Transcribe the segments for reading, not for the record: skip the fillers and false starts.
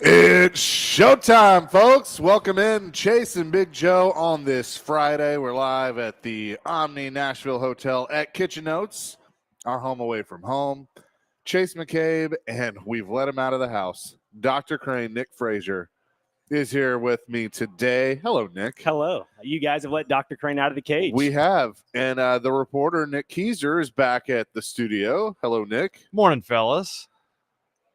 It's showtime, folks. Welcome in Chase and Big Joe on this Friday. We're live at the Omni Nashville Hotel at Kitchen Notes, our home away from home. Chase McCabe, and we've let him out of the house. Dr. Crane, Nick Frazier, is here with me today. Hello, Nick. Hello. You guys have let Dr. Crane out of the cage. We have. And the reporter, Nick Keiser, is back at the studio. Hello, Nick. Morning, fellas.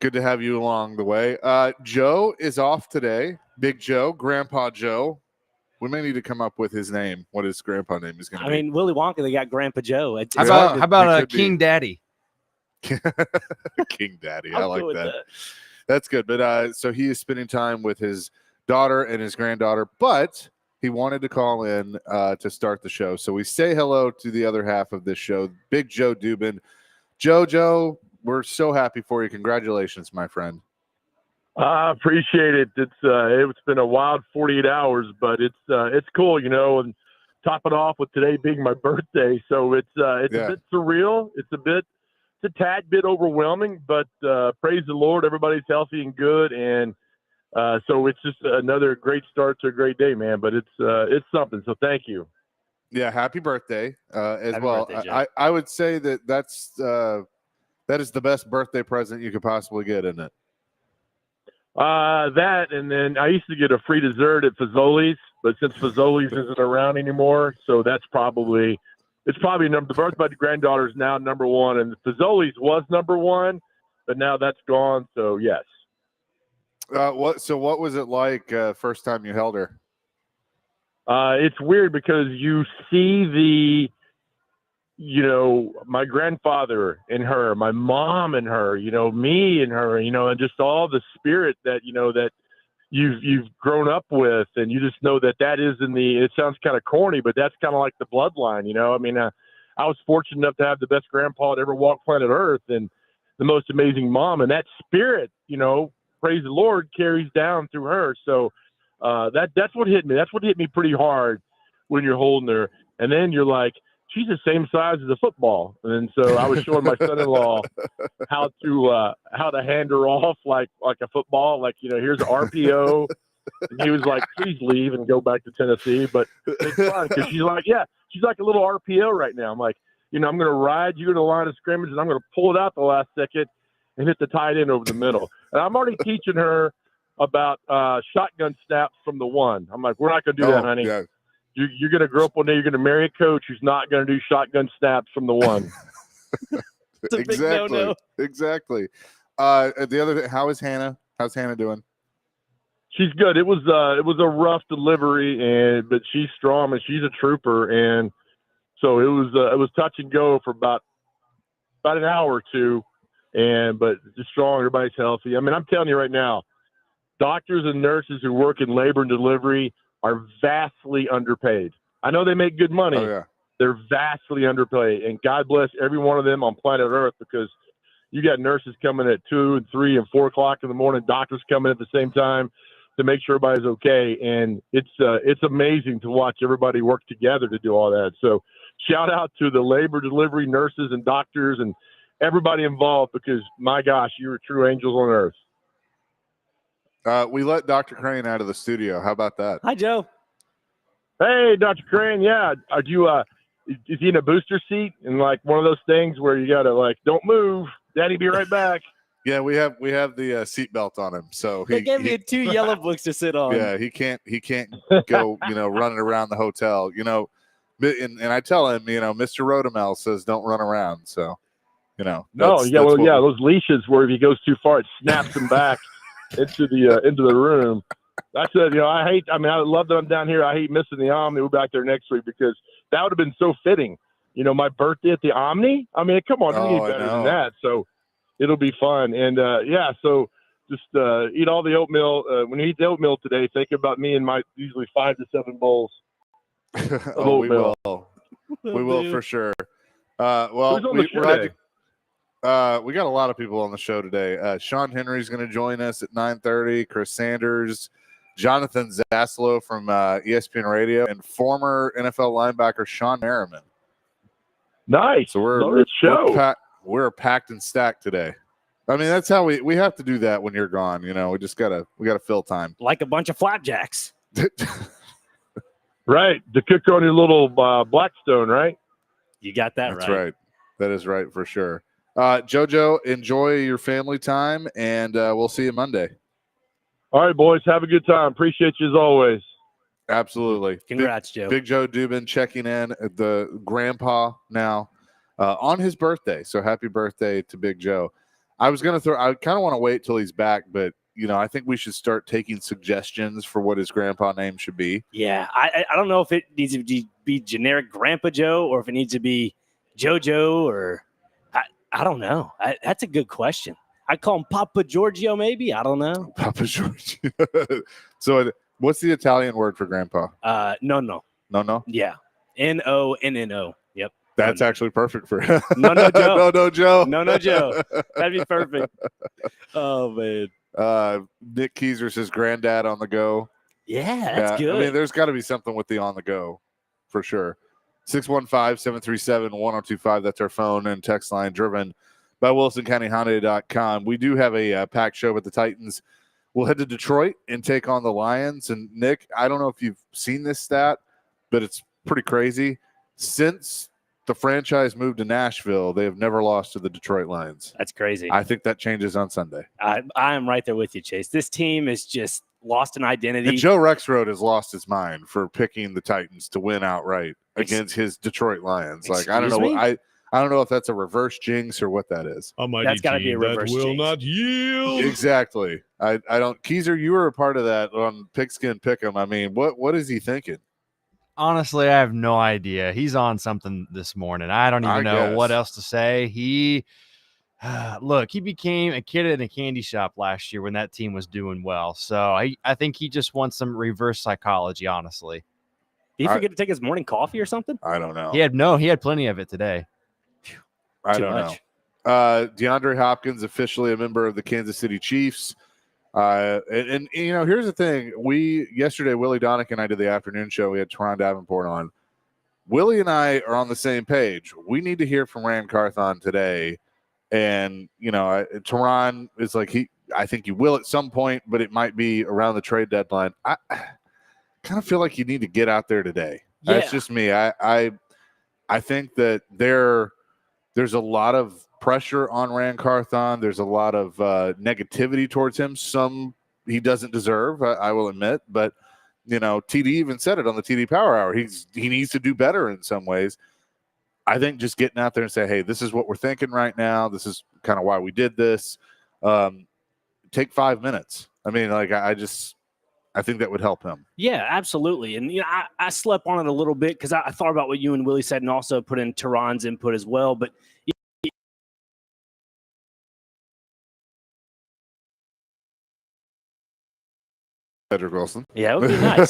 Good to have you along the way. Joe is off today. Big Joe, Grandpa Joe. We may need to come up with his name, what his grandpa name is going to be. I mean, Willy Wonka, they got Grandpa Joe. How about King Daddy? King Daddy. I like that. That's good. But so he is spending time with his daughter and his granddaughter, but he wanted to call in to start the show. So we say hello to the other half of this show, Big Joe Dubin. Joe, we're so happy for you. Congratulations, my friend. I appreciate it. It's been a wild 48 hours, but it's cool, and top it off with today being my birthday. So it's a bit surreal. It's a tad bit overwhelming, but praise the Lord, everybody's healthy and good, and so it's just another great start to a great day, man. But it's something. So thank you. Yeah, happy birthday as Happy well. birthday, I would say that is the best birthday present you could possibly get, isn't it? That, and then I used to get a free dessert at Fazoli's, but since Fazoli's isn't around anymore, so it's probably the birth by the granddaughter is now number one, and Fazoli's was number one, but now that's gone. So yes. What was it like first time you held her? It's weird because you see my grandfather and her, my mom and her, me and her, and just all the spirit that, that you've grown up with. And you just know that is it sounds kind of corny, but that's kind of like the bloodline, I mean, I was fortunate enough to have the best grandpa to ever walk planet Earth and the most amazing mom. And that spirit, praise the Lord, carries down through her. So that's what hit me. That's what hit me pretty hard when you're holding her. And then you're like, she's the same size as a football. And so I was showing my son-in-law how to hand her off like a football. Like, here's an RPO. And he was like, please leave and go back to Tennessee. But it's fun because she's like a little RPO right now. I'm like, I'm going to ride you to the line of scrimmage and I'm going to pull it out the last second and hit the tight end over the middle. And I'm already teaching her about shotgun snaps from the one. I'm like, we're not going to do that, honey. Yeah. You're going to grow up one day. You're going to marry a coach who's not going to do shotgun snaps from the one. Exactly. The other thing, how is Hannah? How's Hannah doing? She's good. It was a rough delivery, but she's strong and she's a trooper. And so it was touch and go for about an hour or two. But just strong. Everybody's healthy. I mean, I'm telling you right now, doctors and nurses who work in labor and delivery are vastly underpaid. I know they make good money. Oh, yeah. They're vastly underpaid. And God bless every one of them on planet Earth, because you got nurses coming at 2 and 3 and 4 o'clock in the morning, doctors coming at the same time to make sure everybody's okay. And it's amazing to watch everybody work together to do all that. So shout out to the labor delivery nurses and doctors and everybody involved, because my gosh, you were true angels on earth. We let Dr. Crane out of the studio. How about that? Hi, Joe. Hey, Dr. Crane. Yeah. Are you, is he in a booster seat and like one of those things where you got to like, don't move, Daddy, be right back? Yeah, we have the seatbelt on him. So they gave me 2 yellow books to sit on. Yeah, he can't go, running around the hotel, and I tell him, Mr. Rodamel says don't run around. So, those leashes where if he goes too far, it snaps him back into the room. I said, I love that I'm down here. I hate missing the Omni. We're back there next week because that would have been so fitting. My birthday at the Omni. I mean, come on, you need better than that. So it'll be fun. And so just eat all the oatmeal. When you eat the oatmeal today, think about me and my usually 5 to 7 bowls of oatmeal. We will for sure. We got a lot of people on the show today. Sean Henry's going to join us at 9:30. Chris Sanders, Jonathan Zaslow from ESPN Radio, and former NFL linebacker Sean Merriman. Nice. So we're packed and stacked today. I mean, that's how we have to do that when you're gone. You know, we gotta fill time. Like a bunch of flapjacks. Right. To cook on your little Blackstone, right? You got that That's right. right. That is right for sure. JoJo, enjoy your family time, and we'll see you Monday. All right, boys. Have a good time. Appreciate you as always. Absolutely. Congrats, Joe. Big Joe Dubin checking in at the grandpa now on his birthday. So happy birthday to Big Joe. I kind of want to wait till he's back, but I think we should start taking suggestions for what his grandpa name should be. Yeah, I don't know if it needs to be generic Grandpa Joe or if it needs to be JoJo or I don't know. That's a good question. I'd call him Papa Giorgio, maybe. I don't know. Papa Giorgio. So what's the Italian word for grandpa? No. No. Yeah. NONNO. Yep. That's actually perfect for No, Joe. No, Joe. No, Joe. That'd be perfect. Oh, man. Nick Keyser says granddad on the go. Yeah, that's good. I mean, there's got to be something with the on the go for sure. 615-737-1025. That's our phone and text line, driven by WilsonCountyHyundai.com. We do have a packed show with the Titans. We'll head to Detroit and take on the Lions. And Nick, I don't know if you've seen this stat, but it's pretty crazy. Since the franchise moved to Nashville, they have never lost to the Detroit Lions. That's crazy. I think that changes on Sunday. I am right there with you, Chase. This team is just lost an identity. And Joe Rexrode has lost his mind for picking the Titans to win outright against his Detroit Lions. Like, I don't know. Excuse me? I don't know if that's a reverse jinx or what that is. That's got to be a reverse will jinx. not yield. Exactly. I don't. Keyser, you were a part of that on Pigskin Pick'em. I mean, what is he thinking? Honestly, I have no idea. He's on something this morning. I don't even know what else to say. He became a kid in a candy shop last year when that team was doing well. So I think he just wants some reverse psychology, honestly. Did he forget to take his morning coffee or something? I don't know. He had plenty of it today. I don't know. DeAndre Hopkins, officially a member of the Kansas City Chiefs. And here's the thing. Yesterday, Willie Donick and I did the afternoon show. We had Teron Davenport on. Willie and I are on the same page. We need to hear from Ran Carthon today. And, Teron is like, I think he will at some point, but it might be around the trade deadline. I kind of feel like you need to get out there today. Yeah. That's just me. I think that there's a lot of pressure on Ran Carthon. There's a lot of negativity towards him. Some he doesn't deserve, I will admit. But, TD even said it on the TD Power Hour. He needs to do better in some ways. I think just getting out there and say, hey, this is what we're thinking right now. This is kind of why we did this. Take 5 minutes. I mean, like, I think that would help him. Yeah, absolutely. And, I slept on it a little bit because I thought about what you and Willie said and also put in Teron's input as well. But Cedric Wilson. yeah, it would be nice.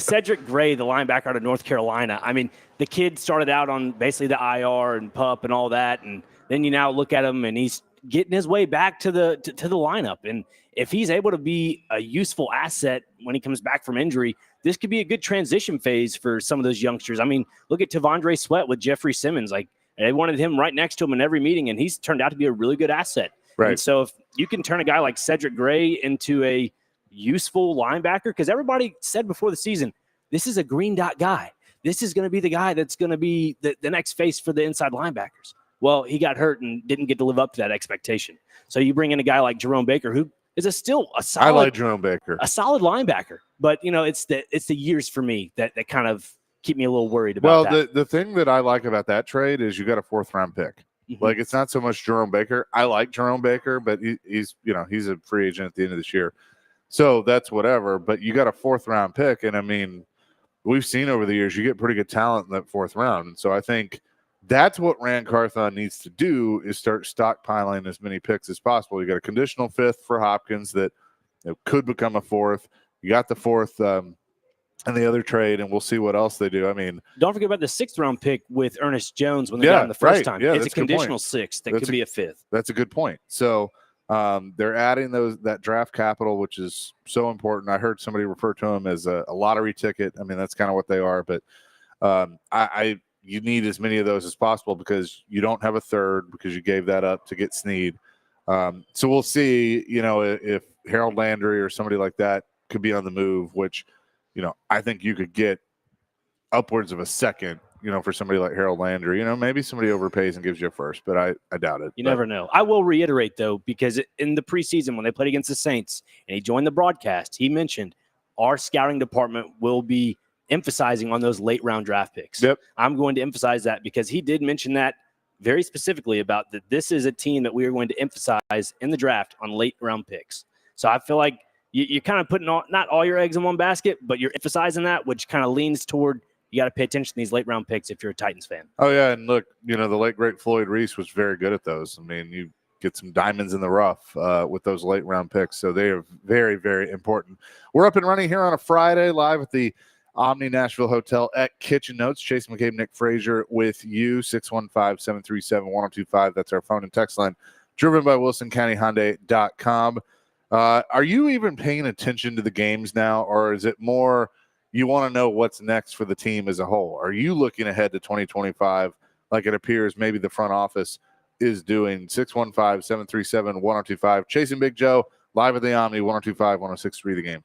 Cedric Gray, the linebacker out of North Carolina. I mean, the kid started out on basically the IR and PUP and all that, and then you now look at him and he's getting his way back to the lineup. And if he's able to be a useful asset when he comes back from injury, this could be a good transition phase for some of those youngsters. I mean, look at Tavondre Sweat with Jeffrey Simmons. Like, they wanted him right next to him in every meeting, and he's turned out to be a really good asset. Right. And so if you can turn a guy like Cedric Gray into a useful linebacker, because everybody said before the season, this is a green dot guy. This is going to be the guy that's going to be the next face for the inside linebackers. Well, he got hurt and didn't get to live up to that expectation. So you bring in a guy like Jerome Baker, who is still a solid. I like Jerome Baker, a solid linebacker. But it's the years for me that kind of keep me a little worried about that. Well, the thing that I like about that trade is you got a 4th round pick. Mm-hmm. Like, it's not so much Jerome Baker. I like Jerome Baker, but he's a free agent at the end of this year. So that's whatever. But you got a 4th round pick. And I mean, we've seen over the years, you get pretty good talent in that 4th round. And so I think that's what Ran Carthon needs to do, is start stockpiling as many picks as possible. You got a conditional 5th for Hopkins that could become a 4th. You got the 4th in the other trade, and we'll see what else they do. I mean, don't forget about the 6th round pick with Ernest Jones when they got him the first time. Yeah, it's a conditional 6th that could be a 5th. That's a good point. So they're adding that draft capital, which is so important. I heard somebody refer to them as a lottery ticket. I mean, that's kind of what they are. But you need as many of those as possible, because you don't have a 3rd, because you gave that up to get Snead. So we'll see, if Harold Landry or somebody like that could be on the move, which, I think you could get upwards of a second, for somebody like Harold Landry. Maybe somebody overpays and gives you a first, but I doubt it. You never know. I will reiterate, though, because in the preseason when they played against the Saints and he joined the broadcast, he mentioned our scouting department will be emphasizing on those late round draft picks. Yep. I'm going to emphasize that because he did mention that very specifically about that this is a team that we are going to emphasize in the draft on late round picks. So I feel like you're kind of putting not all your eggs in one basket, but you're emphasizing that, which kind of leans toward you got to pay attention to these late round picks if you're a Titans fan. Oh, yeah. And look, the late, great Floyd Reese was very good at those. I mean, you get some diamonds in the rough with those late round picks. So they are very, very important. We're up and running here on a Friday live at the Omni Nashville Hotel at Kitchen Notes. Chase McCabe, Nick Frazier with you. 615-737-1025. That's our phone and text line. Driven by WilsonCountyHyundai.com. Are you even paying attention to the games now, or is it more you want to know what's next for the team as a whole? Are you looking ahead to 2025 like it appears maybe the front office is doing? 615-737-1025. Chasing Big Joe live at the Omni, 102.5, 106.3 The Game.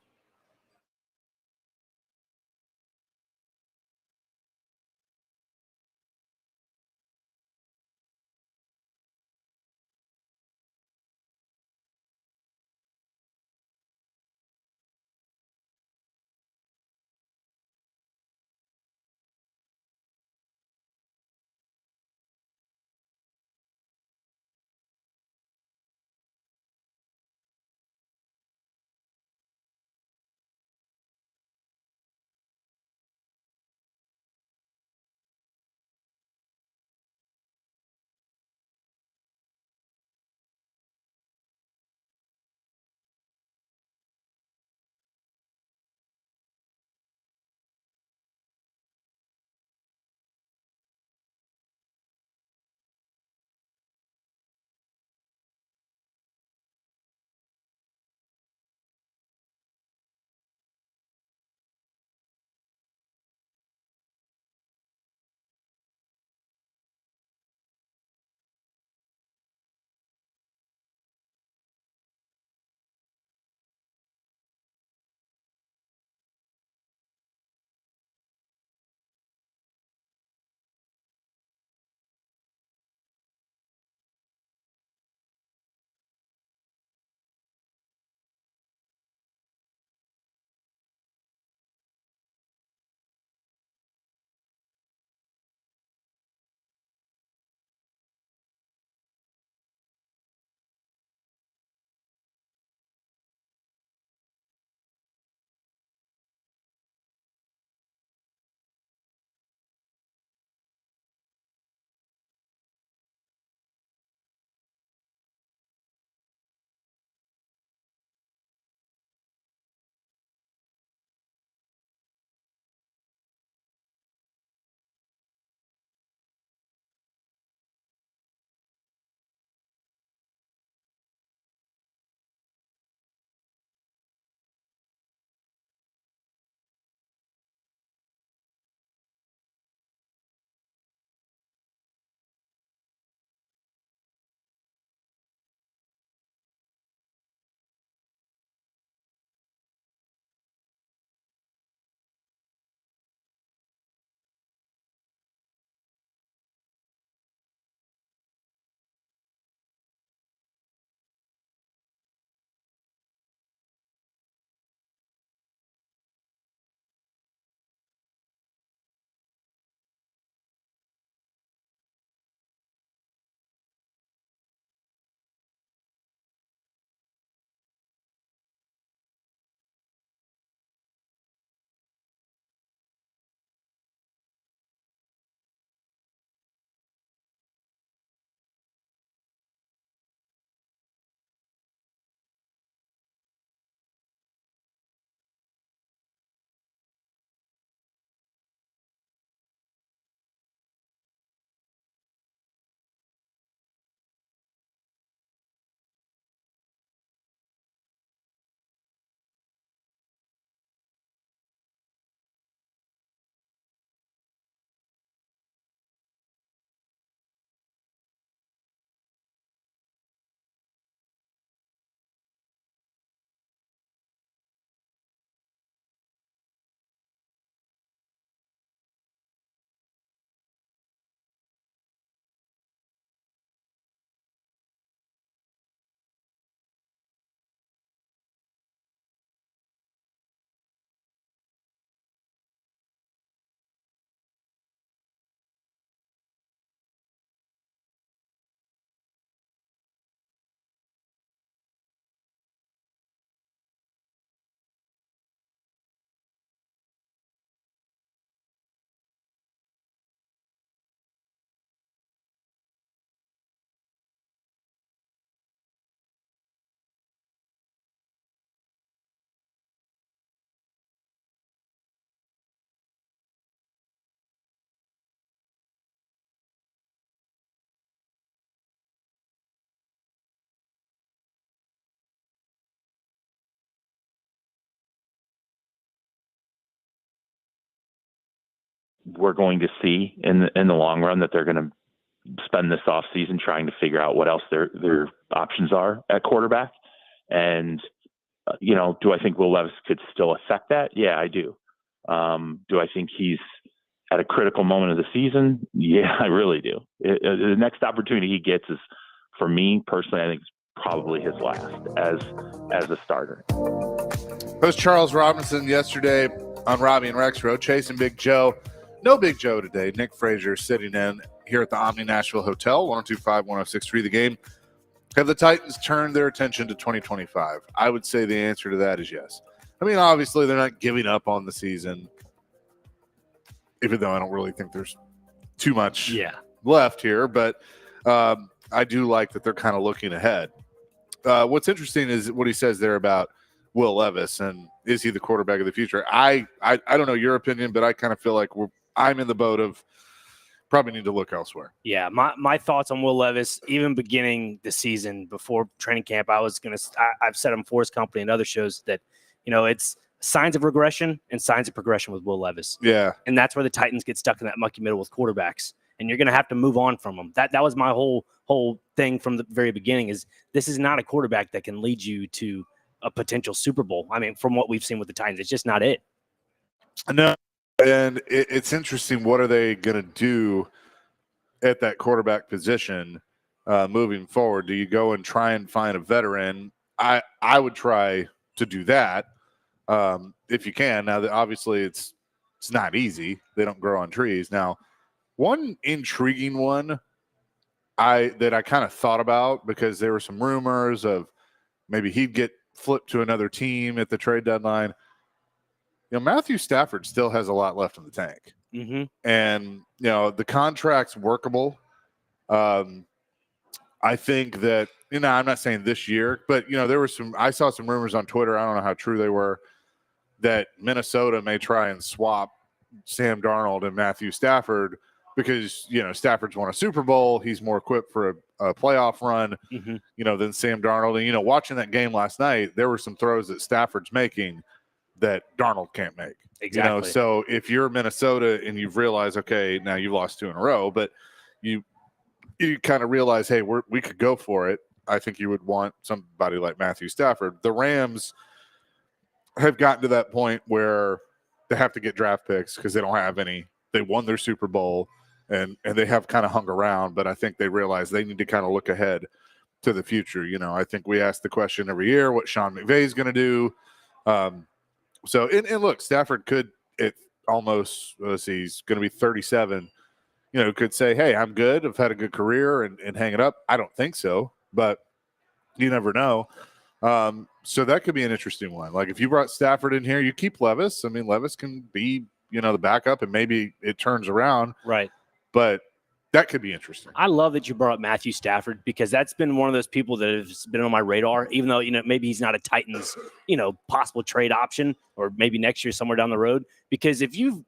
we're going to see in the long run that they're going to spend this offseason trying to figure out what else their options are at quarterback. And, do I think Will Levis could still affect that? Yeah, I do. Do I think he's at a critical moment of the season? Yeah, I really do. The next opportunity he gets is, for me personally, I think it's probably his last as a starter. Host Charles Robinson yesterday on Robbie and Rexroad, chasing Big Joe. No Big Joe today. Nick Frazier sitting in here at the Omni Nashville Hotel, 102.5-106.3 The Game. Have the Titans turned their attention to 2025? I would say the answer to that is yes. I mean, obviously, they're not giving up on the season, even though I don't really think there's too much left here. But I do like that they're kind of looking ahead. What's interesting is what he says there about Will Levis and is he the quarterback of the future? I don't know your opinion, but I kind of feel like I'm in the boat of probably need to look elsewhere. Yeah, my thoughts on Will Levis, even beginning the season before training camp, I've said on Force Company and other shows that, it's signs of regression and signs of progression with Will Levis. Yeah. And that's where the Titans get stuck in that mucky middle with quarterbacks. And you're going to have to move on from them. That was my whole thing from the very beginning is this is not a quarterback that can lead you to a potential Super Bowl. I mean, from what we've seen with the Titans, it's just not it. No. And it's interesting. What are they going to do at that quarterback position moving forward? Do you go and try and find a veteran? I would try to do that if you can. Now, obviously, it's not easy. They don't grow on trees. Now, one intriguing one that I kind of thought about because there were some rumors of maybe he'd get flipped to another team at the trade deadline. Matthew Stafford still has a lot left in the tank. Mm-hmm. And, the contract's workable. I think that, I'm not saying this year, but, I saw some rumors on Twitter. I don't know how true they were, that Minnesota may try and swap Sam Darnold and Matthew Stafford because, Stafford's won a Super Bowl. He's more equipped for a playoff run, than Sam Darnold. And, watching that game last night, there were some throws that Stafford's making that Darnold can't make. Exactly. So if you're Minnesota and you've realized, okay, now you've lost 2 in a row, but you kind of realize, hey, we could go for it. I think you would want somebody like Matthew Stafford. The Rams have gotten to that point where they have to get draft picks because they don't have any. They won their Super Bowl and they have kind of hung around, but I think they realize they need to kind of look ahead to the future. I think we ask the question every year what Sean McVay is going to do. So, and look, Stafford could almost, he's going to be 37, could say, hey, I'm good. I've had a good career and hang it up. I don't think so, but you never know. So that could be an interesting one. Like if you brought Stafford in here, you keep Levis. I mean, Levis can be, the backup and maybe it turns around. Right. But that could be interesting. I love that you brought up Matthew Stafford because that's been one of those people that has been on my radar, even though, maybe he's not a Titans, possible trade option or maybe next year somewhere down the road. Because if you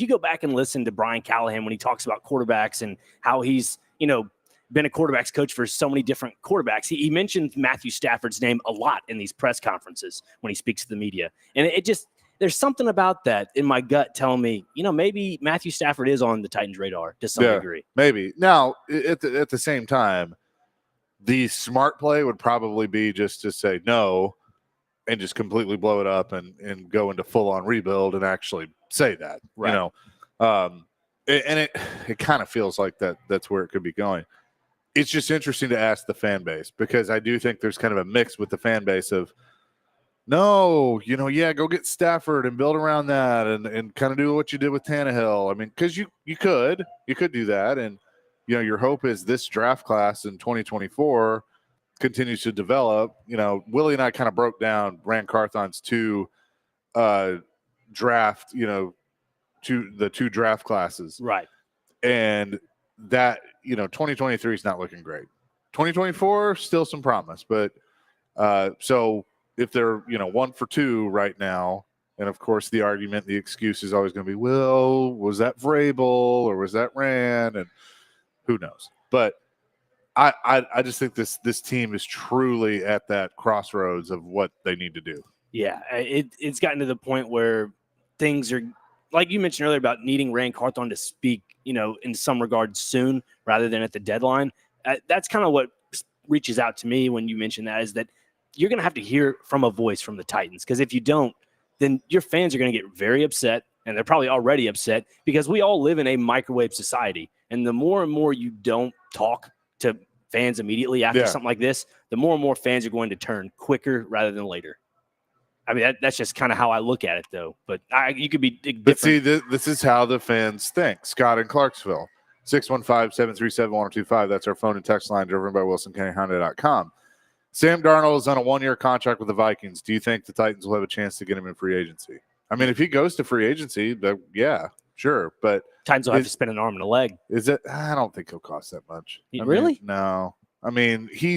go back and listen to Brian Callahan when he talks about quarterbacks and how he's, been a quarterback's coach for so many different quarterbacks, he mentioned Matthew Stafford's name a lot in these press conferences when he speaks to the media. And it just, there's something about that in my gut telling me, maybe Matthew Stafford is on the Titans' radar to some degree. Maybe. Now, at the same time, the smart play would probably be just to say no and just completely blow it up and go into full-on rebuild and actually say that. Right. And it kind of feels like that's where it could be going. It's just interesting to ask the fan base because I do think there's kind of a mix with the fan base of, no, go get Stafford and build around that and kind of do what you did with Tannehill. I mean, because you could do that. And, your hope is this draft class in 2024 continues to develop. Willie and I kind of broke down Rand Carthon's two draft classes. Right. And that, 2023 is not looking great. 2024, still some promise. But so if they're, 1 for 2 right now, and of course the excuse is always going to be, well, was that Vrabel or was that Rand? And who knows? But I just think this team is truly at that crossroads of what they need to do. Yeah, it's gotten to the point where things are like you mentioned earlier about needing Rand Carthon to speak, in some regards soon rather than at the deadline. That's kind of what reaches out to me when you mention that, is that you're going to have to hear from a voice from the Titans. Because if you don't, then your fans are going to get very upset, and they're probably already upset because we all live in a microwave society. And the more and more you don't talk to fans immediately after something like this, the more and more fans are going to turn quicker rather than later. I mean, that's just kind of how I look at it, though. But you could be different. But see, this is how the fans think. Scott in Clarksville, 615-737-1025. That's our phone and text line driven by WilsonCountyHonda.com. Sam Darnold is on a 1-year contract with the Vikings. Do you think the Titans will have a chance to get him in free agency? I mean, if he goes to free agency, yeah, sure. But Titans will have to spend an arm and a leg. Is it? I don't think he'll cost that much. Really? No. I mean, he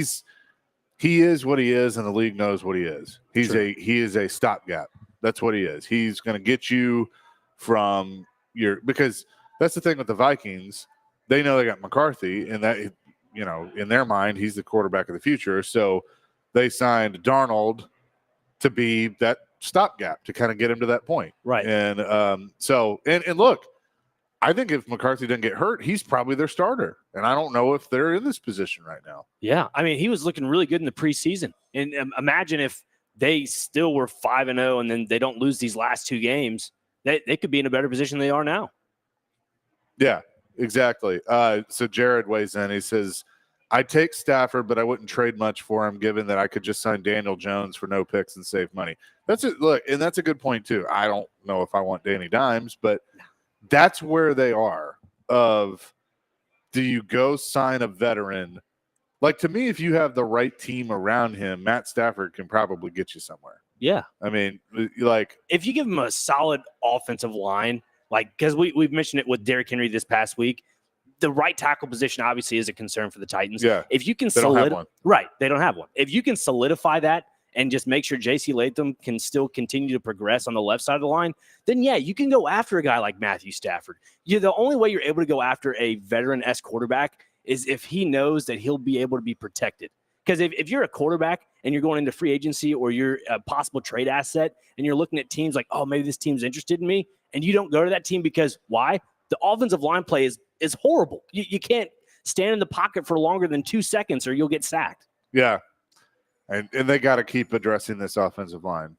is what he is, and the league knows what he is. He is a stopgap. That's what he is. He's going to get you from because that's the thing with the Vikings. They know they got McCarthy, and that, in their mind, he's the quarterback of the future. So they signed Darnold to be that stopgap to kind of get him to that point. Right. And and look, I think if McCarthy doesn't get hurt, he's probably their starter. And I don't know if they're in this position right now. Yeah. I mean, he was looking really good in the preseason. And imagine if they still were 5-0 and then they don't lose these last 2 games, they could be in a better position than they are now. Yeah, exactly. So Jared weighs in. He says, I'd take Stafford, but I wouldn't trade much for him, given that I could just sign Daniel Jones for no picks and save money. That's it. Look, and that's a good point, too. I don't know if I want Danny Dimes, but that's where they are of, do you go sign a veteran? Like, to me, if you have the right team around him, Matt Stafford can probably get you somewhere. Yeah. I mean, like, if you give him a solid offensive line, because we've mentioned it with Derrick Henry this past week, the right tackle position obviously is a concern for the Titans. Yeah. If you can they don't have one. Right, they don't have one. If you can solidify that and just make sure J.C. Latham can still continue to progress on the left side of the line, then yeah, you can go after a guy like Matthew Stafford. The only way you're able to go after a veteran-esque quarterback is if he knows that he'll be able to be protected. Because if you're a quarterback and you're going into free agency, or you're a possible trade asset and you're looking at teams like, oh, maybe this team's interested in me, and you don't go to that team because why? The offensive line play is horrible. You can't stand in the pocket for longer than 2 seconds or you'll get sacked. Yeah. And they got to keep addressing this offensive line.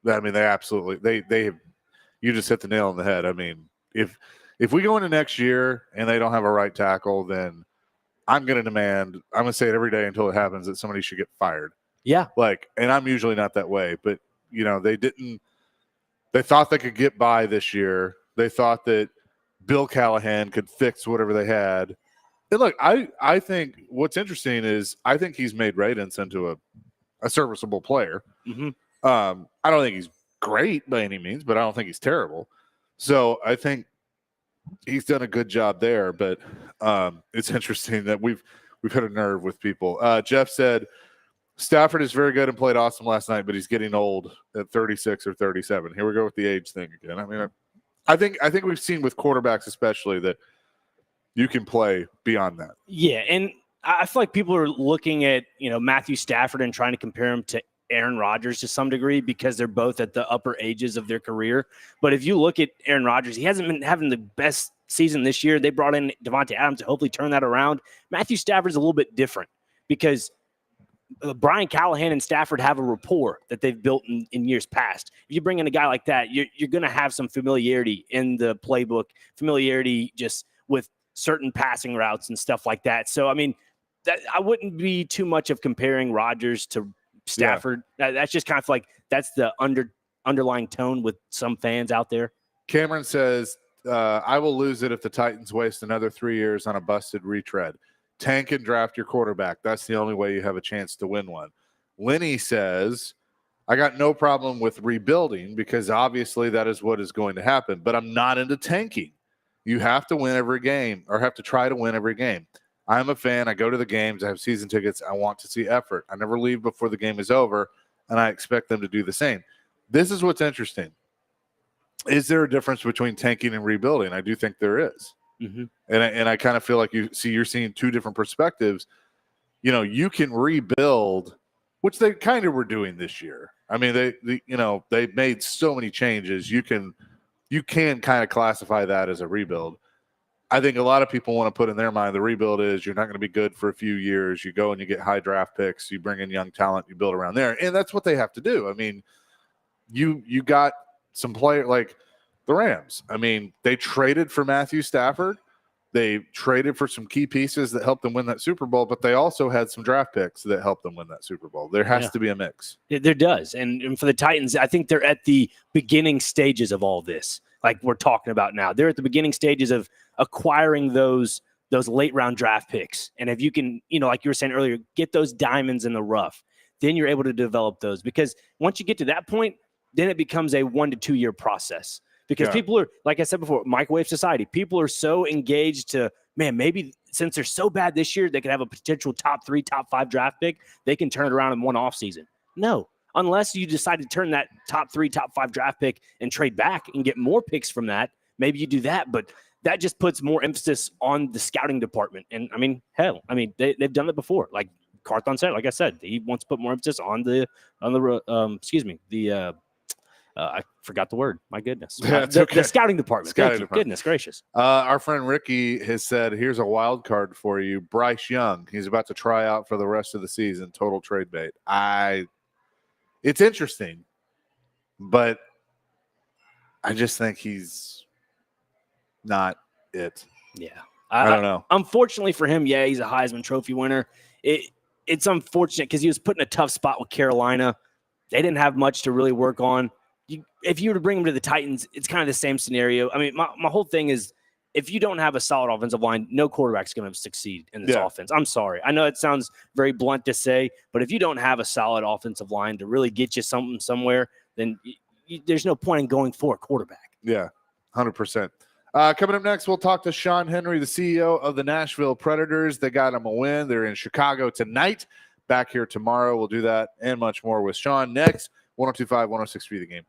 I mean, they absolutely you just hit the nail on the head. I mean, if we go into next year and they don't have a right tackle, then I'm going to say it every day until it happens, that somebody should get fired. Yeah. And I'm usually not that way, but they thought they could get by this year. They thought that Bill Callahan could fix whatever they had. And look, I think what's interesting is I think he's made Radunz into a serviceable player. Mm-hmm. I don't think he's great by any means, but I don't think he's terrible. So I think he's done a good job there. But it's interesting that we've hit a nerve with people. Jeff said Stafford is very good and played awesome last night, but he's getting old at 36 or 37. Here we go with the age thing again. I mean, I think we've seen with quarterbacks especially that you can play beyond that. Yeah, and I feel like people are looking at, Matthew Stafford and trying to compare him to Aaron Rodgers to some degree because they're both at the upper ages of their career. But if you look at Aaron Rodgers, he hasn't been having the best season this year. They brought in Devontae Adams to hopefully turn that around. Matthew Stafford's a little bit different because Brian Callahan and Stafford have a rapport that they've built in years past. If you bring in a guy like that, you're going to have some familiarity in the playbook, familiarity just with certain passing routes and stuff like that. So, I mean, I wouldn't be too much of comparing Rodgers to Stafford. Yeah. That's just kind of like that's the underlying tone with some fans out there. Cameron says, I will lose it if the Titans waste another 3 years on a busted retread. Tank and draft your quarterback. That's the only way you have a chance to win one. Lenny says, I got no problem with rebuilding because obviously that is what is going to happen, but I'm not into tanking. You have to win every game or have to try to win every game. I'm a fan. I go to the games. I have season tickets. I want to see effort. I never leave before the game is over, and I expect them to do the same. This is what's interesting. Is there a difference between tanking and rebuilding? I do think there is. Mm-hmm. And I kind of feel like you're seeing two different perspectives. You can rebuild, which they kind of were doing this year. I mean, they made so many changes. You can you can kind of classify that as a rebuild. I think a lot of people want to put in their mind the rebuild is you're not going to be good for a few years. You go and you get high draft picks, you bring in young talent, you build around there. And that's what they have to do. I mean, you got some player like the Rams. I mean, they traded for Matthew Stafford. They traded for some key pieces that helped them win that Super Bowl, but they also had some draft picks that helped them win that Super Bowl. There has to be a mix. There does. And for the Titans, I think they're at the beginning stages of all this, like we're talking about now. They're at the beginning stages of acquiring those late round draft picks. And if you can, like you were saying earlier, get those diamonds in the rough, then you're able to develop those. Because once you get to that point, then it becomes a 1 to 2 year process. Because people are, like I said before, microwave society. People are so engaged to, man, maybe since they're so bad this year, they could have a potential top 3, top 5 draft pick. They can turn it around in one offseason. No, unless you decide to turn that top 3, top 5 draft pick and trade back and get more picks from that. Maybe you do that, but that just puts more emphasis on the scouting department. And I mean, hell, they've done it before. Like Carthon said, like I said, he wants to put more emphasis on I forgot the word. My goodness. The scouting department. Goodness gracious. Our friend Ricky has said, here's a wild card for you. Bryce Young. He's about to try out for the rest of the season. Total trade bait. It's interesting, but I just think he's not it. Yeah. I don't know. Unfortunately for him, he's a Heisman Trophy winner. It's unfortunate because he was put in a tough spot with Carolina. They didn't have much to really work on. If you were to bring him to the Titans, it's kind of the same scenario. I mean, my whole thing is if you don't have a solid offensive line, no quarterback's going to succeed in this offense. I'm sorry. I know it sounds very blunt to say, but if you don't have a solid offensive line to really get you something somewhere, then there's no point in going for a quarterback. Yeah, 100%. Coming up next, we'll talk to Sean Henry, the CEO of the Nashville Predators. They got him a win. They're in Chicago tonight. Back here tomorrow. We'll do that and much more with Sean next. 102.5, 106.3 The Game.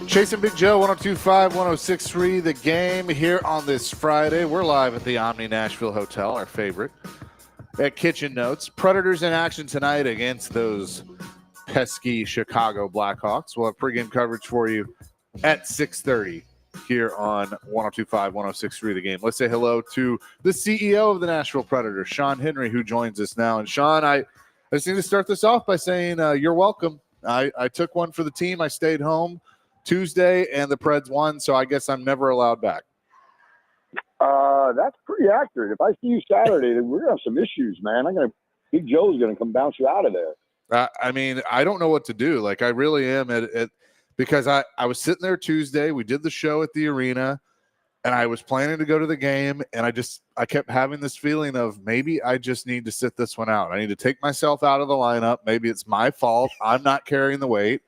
Chasing Big Joe, 102.5, 106.3, The Game here on this Friday. We're live at the Omni Nashville Hotel, our favorite, at Kitchen Notes. Predators in action tonight against those pesky Chicago Blackhawks. We'll have pregame coverage for you at 6:30 here on 102.5, 106.3, The Game. Let's say hello to the CEO of the Nashville Predators, Sean Henry, who joins us now. And Sean, I just need to start this off by saying you're welcome. I took one for the team. I stayed home Tuesday, and the Preds won, so I guess I'm never allowed back. That's pretty accurate. If I see you Saturday, then we're gonna have some issues, man. Big Joe's gonna come bounce you out of there. I mean, I don't know what to do. Like, I really am because I was sitting there Tuesday. We did the show at the arena, and I was planning to go to the game, and I kept having this feeling of maybe I just need to sit this one out. I need to take myself out of the lineup. Maybe it's my fault. I'm not carrying the weight.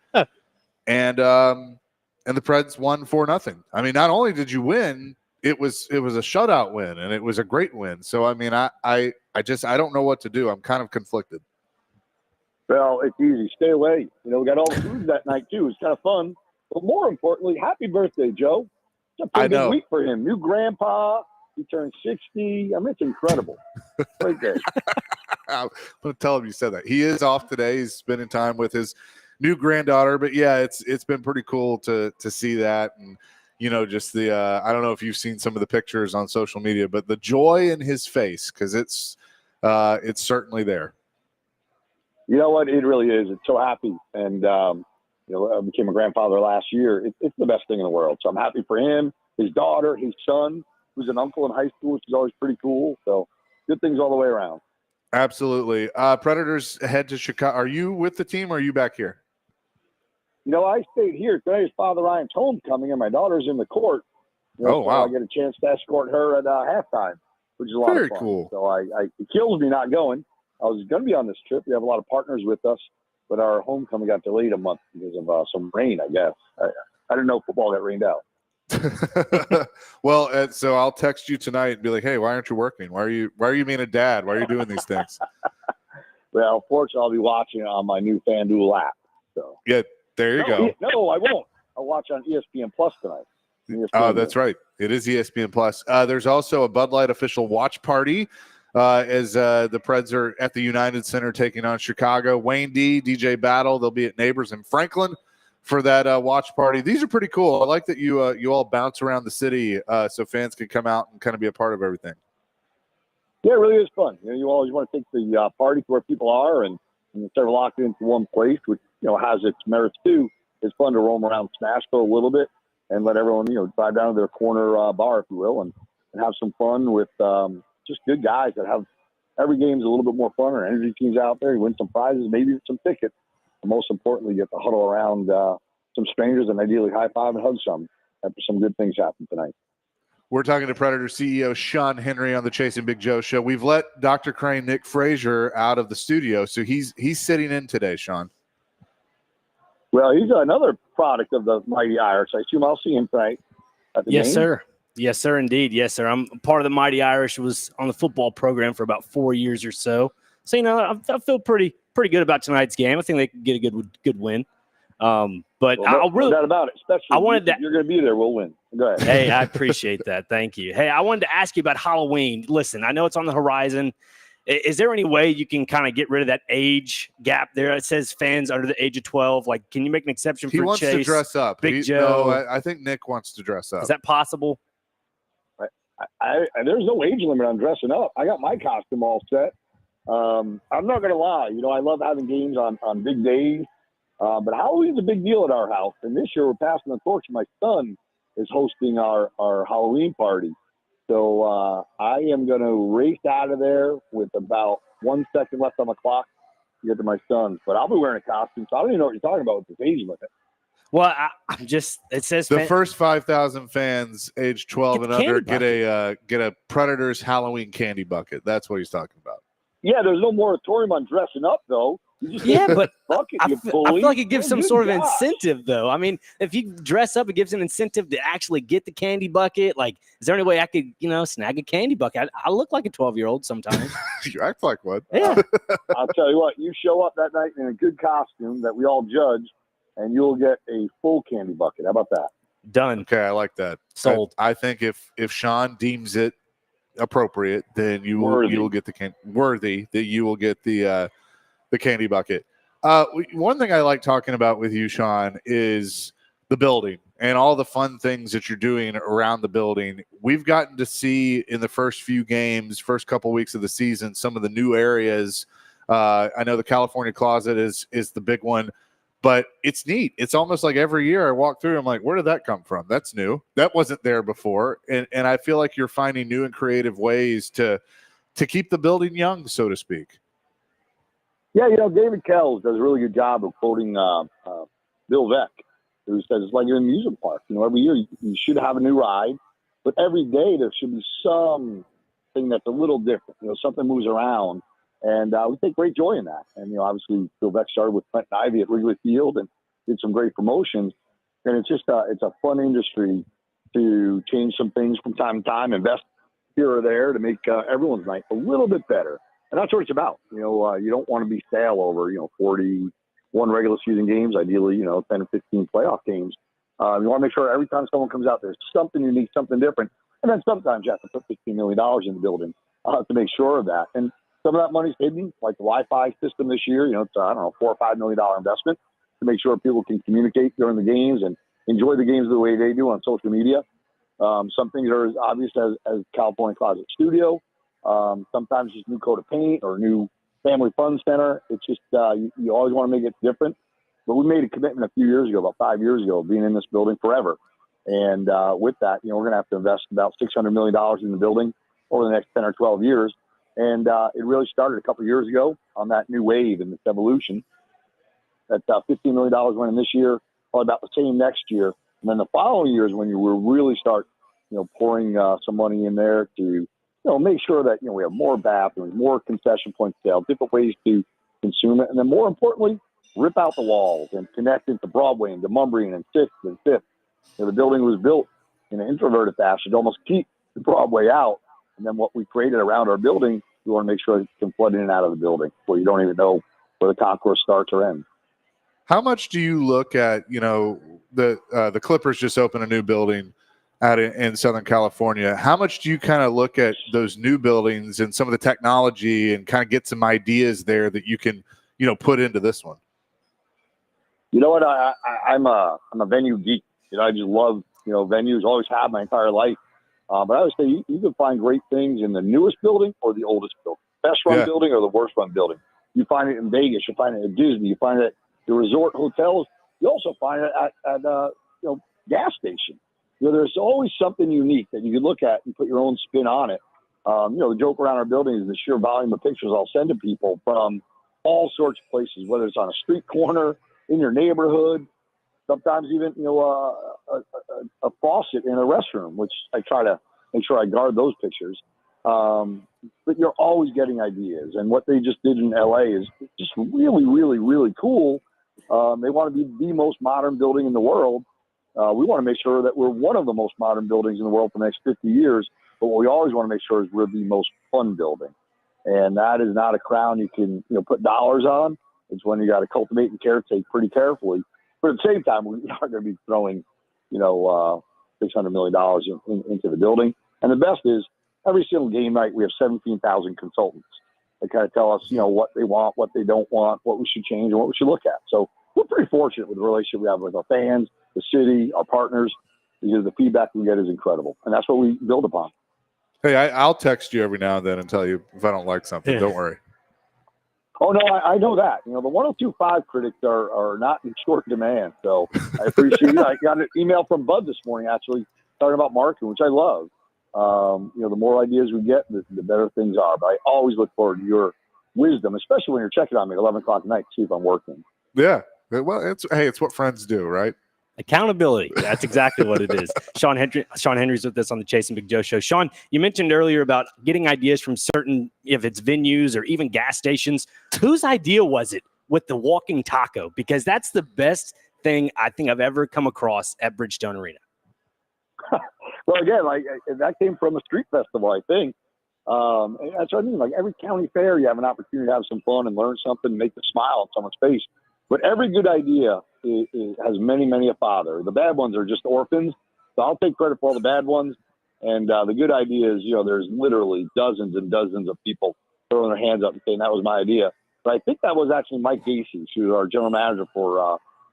And the Preds won 4-0. I mean, not only did you win, it was a shutout win, and it was a great win. So, I mean, I don't know what to do. I'm kind of conflicted. Well, it's easy. Stay away. We got all the food that night, too. It's kind of fun. But more importantly, happy birthday, Joe. It's a pretty big week for him. New grandpa. He turned 60. I mean, it's incredible. Great day. I'm going to tell him you said that. He is off today. He's spending time with his new granddaughter, but yeah, it's been pretty cool to see that. And just the I don't know if you've seen some of the pictures on social media, but the joy in his face, because it's certainly there. You know what? It really is. It's so happy. And I became a grandfather last year. It's the best thing in the world. So I'm happy for him, his daughter, his son, who's an uncle in high school, which is always pretty cool. So good things all the way around. Absolutely. Predators head to Chicago. Are you with the team or are you back here? I stayed here. Today is Father Ryan's homecoming, and my daughter's in the court. Oh, wow. So I get a chance to escort her at halftime, which is a lot of fun. Very cool. So it kills me not going. I was going to be on this trip. We have a lot of partners with us, but our homecoming got delayed a month because of some rain, I guess. I didn't know football got rained out. Well, so I'll text you tonight and be like, hey, why aren't you working? Why are you being a dad? Why are you doing these things? Well, fortunately, I'll be watching it on my new FanDuel app. So yeah. There you go. No, I won't. I'll watch on ESPN Plus tonight. Oh, that's right. It is ESPN Plus. There's also a Bud Light official watch party as the Preds are at the United Center taking on Chicago. Wayne D, DJ Battle, they'll be at Neighbors in Franklin for that watch party. These are pretty cool. I like that you all bounce around the city so fans can come out and kind of be a part of everything. Yeah, it really is fun. You always want to take the party to where people are and instead of locked into one place, which has its merits too. It's fun to roam around Smashville a little bit and let everyone drive down to their corner bar, if you will, and have some fun with just good guys that have every game's a little bit more fun. Or energy teams out there, you win some prizes, maybe some tickets, and most importantly, you get to huddle around some strangers and ideally high five and hug some after some good things happen tonight. We're talking to Predator CEO Sean Henry on the Chasing Big Joe show. We've let Dr. Crane, Nick Frazier, out of the studio, so he's sitting in today, Sean. Well, he's another product of the Mighty Irish. I assume I'll see him tonight at the game. Sir. Yes, sir, indeed. Yes, sir. I'm part of the Mighty Irish. Was on the football program for about 4 years or so. So, I feel pretty good about tonight's game. I think they could get a good win. But I'll really no doubt about it. Especially if you're going to be there, we'll win. Go ahead. Hey, I appreciate that. Thank you. Hey, I wanted to ask you about Halloween. Listen, I know it's on the horizon. Is there any way you can kind of get rid of that age gap there? It says fans under the age of 12. Like, can you make an exception for Chase? He wants to dress up. Big Joe. No, I think Nick wants to dress up. Is that possible? There's no age limit on dressing up. I got my costume all set. I'm not going to lie. I love having games on big days. But Halloween's a big deal at our house. And this year we're passing the torch. My son is hosting our Halloween party. So I am going to race out of there with about 1 second left on the clock to get to my son. But I'll be wearing a costume, so I don't even know what you're talking about with this age limit. Well, it says the first 5,000 fans age 12 and under get a Predators Halloween candy bucket. That's what he's talking about. Yeah, there's no moratorium on dressing up, though. Yeah, but Fuck it, I you feel bully. like it gives some Good sort of gosh. incentive, though. I mean, if you dress up, it gives an incentive to actually get the candy bucket. Like, is there any way I could, snag a candy bucket? I look like a 12-year-old sometimes. You act like one. Yeah. I'll tell you what, you show up that night in a good costume that we all judge, and you'll get a full candy bucket. How about that? Done. Okay, I like that. Sold. I think if Sean deems it appropriate, then you Worthy. will get you will get the candy bucket. One thing I like talking about with you, Sean, is the building and all the fun things that you're doing around the building. We've gotten to see in the first few games, first couple weeks of the season, some of the new areas. I know the California Closet is the big one, but it's neat. It's almost like every year I walk through, I'm like, where did that come from? That's new. That wasn't there before. And I feel like you're finding new and creative ways to keep the building young, so to speak. Yeah, David Kells does a really good job of quoting Bill Veck, who says it's like an amusement park. Every year you should have a new ride, but every day there should be something that's a little different. Something moves around, and we take great joy in that. And obviously Bill Veck started with Brent and Ivy at Wrigley Field and did some great promotions. And it's just it's a fun industry to change some things from time to time, invest here or there to make everyone's night a little bit better. And that's what it's about. You don't want to be stale over, 41 regular season games, ideally, 10 or 15 playoff games. You want to make sure every time someone comes out, there's something unique, something different. And then sometimes you have to put $15 million in the building to make sure of that. And some of that money's hidden, like the Wi-Fi system this year. It's, $4 or $5 million investment to make sure people can communicate during the games and enjoy the games the way they do on social media. Some things are as obvious as California Closet Studio. Sometimes just new coat of paint or new family fun center. It's just you always want to make it different. But we made a commitment a few years ago, about 5 years ago, being in this building forever. And with that, we're going to have to invest about $600 million in the building over the next 10 or 12 years. And it really started a couple of years ago on that new wave and this evolution. That $15 million went in this year, probably about the same next year. And then the following years when you will really start, pouring some money in there to make sure that, we have more bathrooms, more concession point sales, different ways to consume it. And then more importantly, rip out the walls and connect into Broadway and Demonbreun and 6th and 5th. The building was built in an introverted fashion to almost keep the Broadway out. And then what we created around our building, we want to make sure it can flood in and out of the building where you don't even know where the concourse starts or ends. How much do you look at, the Clippers just opened a new building out in Southern California. How much do you kind of look at those new buildings and some of the technology and kind of get some ideas there that you can, put into this one? You know what? I'm a venue geek. I just love, venues, always have my entire life. But I would say you can find great things in the newest building or the oldest building, best run building or the worst run building. You find it in Vegas, you find it at Disney, you find it at the resort hotels. You also find it at gas stations. There's always something unique that you can look at and put your own spin on it. The joke around our building is the sheer volume of pictures I'll send to people from all sorts of places, whether it's on a street corner, in your neighborhood, sometimes even, a faucet in a restroom, which I try to make sure I guard those pictures. But you're always getting ideas. And what they just did in LA is just really, really, really cool. They want to be the most modern building in the world. We want to make sure that we're one of the most modern buildings in the world for the next 50 years. But what we always want to make sure is we're the most fun building. And that is not a crown you can, put dollars on. It's one you got to cultivate and caretake pretty carefully. But at the same time, we are going to be throwing, $600 million into the building. And the best is every single game night, we have 17,000 consultants that kind of tell us, what they want, what they don't want, what we should change, and what we should look at. So we're pretty fortunate with the relationship we have with our fans, the city, our partners, because the feedback we get is incredible. And that's what we build upon. Hey, I'll text you every now and then and tell you if I don't like something. Yeah. Don't worry. Oh, no, I know that. The 102.5 critics are not in short demand. So I appreciate it. I got an email from Bud this morning, actually, talking about marketing, which I love. The more ideas we get, the better things are. But I always look forward to your wisdom, especially when you're checking on me at 11 o'clock at night to see if I'm working. Yeah. Well, it's what friends do, right? Accountability. That's exactly what it is. Sean Henry's with us on the Chase and Big Joe show. Sean, you mentioned earlier about getting ideas from certain, if it's venues or even gas stations. Whose idea was it with the walking taco, because that's the best thing I think I've ever come across at Bridgestone Arena. Well, again, that came from a street festival, I think. And that's what I mean. Like every county fair, you have an opportunity to have some fun and learn something, make a smile on someone's face. But every good idea has many, many a father. The bad ones are just orphans. So I'll take credit for all the bad ones. And the good ideas, there's literally dozens and dozens of people throwing their hands up and saying that was my idea. But I think that was actually Mike Gacy, who's our general manager for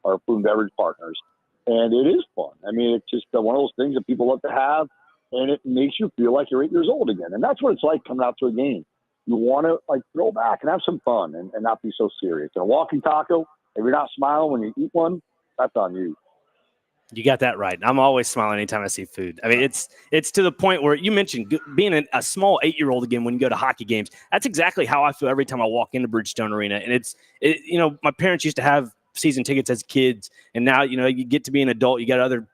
our food and beverage partners. And it is fun. I mean, it's just one of those things that people love to have, and it makes you feel like you're 8 years old again. And that's what it's like coming out to a game. You want to throw back and have some fun and not be so serious. And a walking taco, if you're not smiling when you eat one, that's on you. You got that right. I'm always smiling anytime I see food. I mean, it's to the point where you mentioned being a small 8-year-old again when you go to hockey games. That's exactly how I feel every time I walk into Bridgestone Arena. And my parents used to have season tickets as kids, and now you get to be an adult. You got other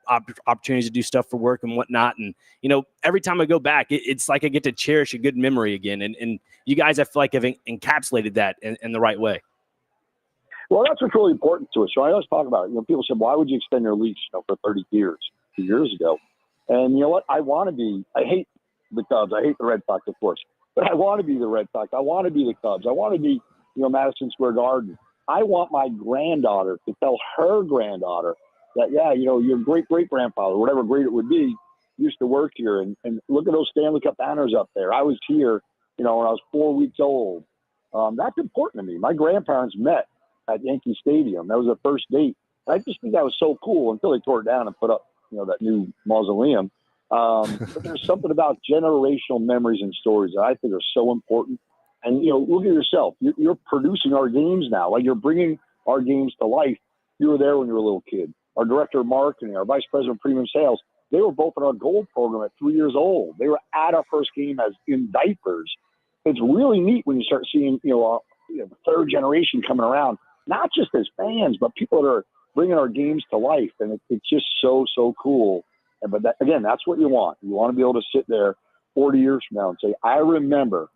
opportunities to do stuff for work and whatnot. And every time I go back, it's like I get to cherish a good memory again. And you guys, I feel like, have encapsulated that in the right way. Well, that's what's really important to us. So I always talk about it. People said, why would you extend your lease for 30 years, 2 years ago? And you know what? I hate the Cubs. I hate the Red Sox, of course. But I want to be the Red Sox. I want to be the Cubs. I want to be, Madison Square Garden. I want my granddaughter to tell her granddaughter that, your great-great-grandfather, whatever great it would be, used to work here. And look at those Stanley Cup banners up there. I was here, when I was 4 weeks old. That's important to me. My grandparents met at Yankee Stadium. That was their first date. I just think that was so cool until they tore it down and put up, that new mausoleum. But there's something about generational memories and stories that I think are so important. And, look at yourself. You're producing our games now. Like, you're bringing our games to life. You were there when you were a little kid. Our director of marketing, our vice president of premium sales, they were both in our gold program at 3 years old. They were at our first game as in diapers. It's really neat when you start seeing, the third generation coming around, not just as fans, but people that are bringing our games to life. And it's just so, so cool. But that's what you want. You want to be able to sit there 40 years from now and say, I remember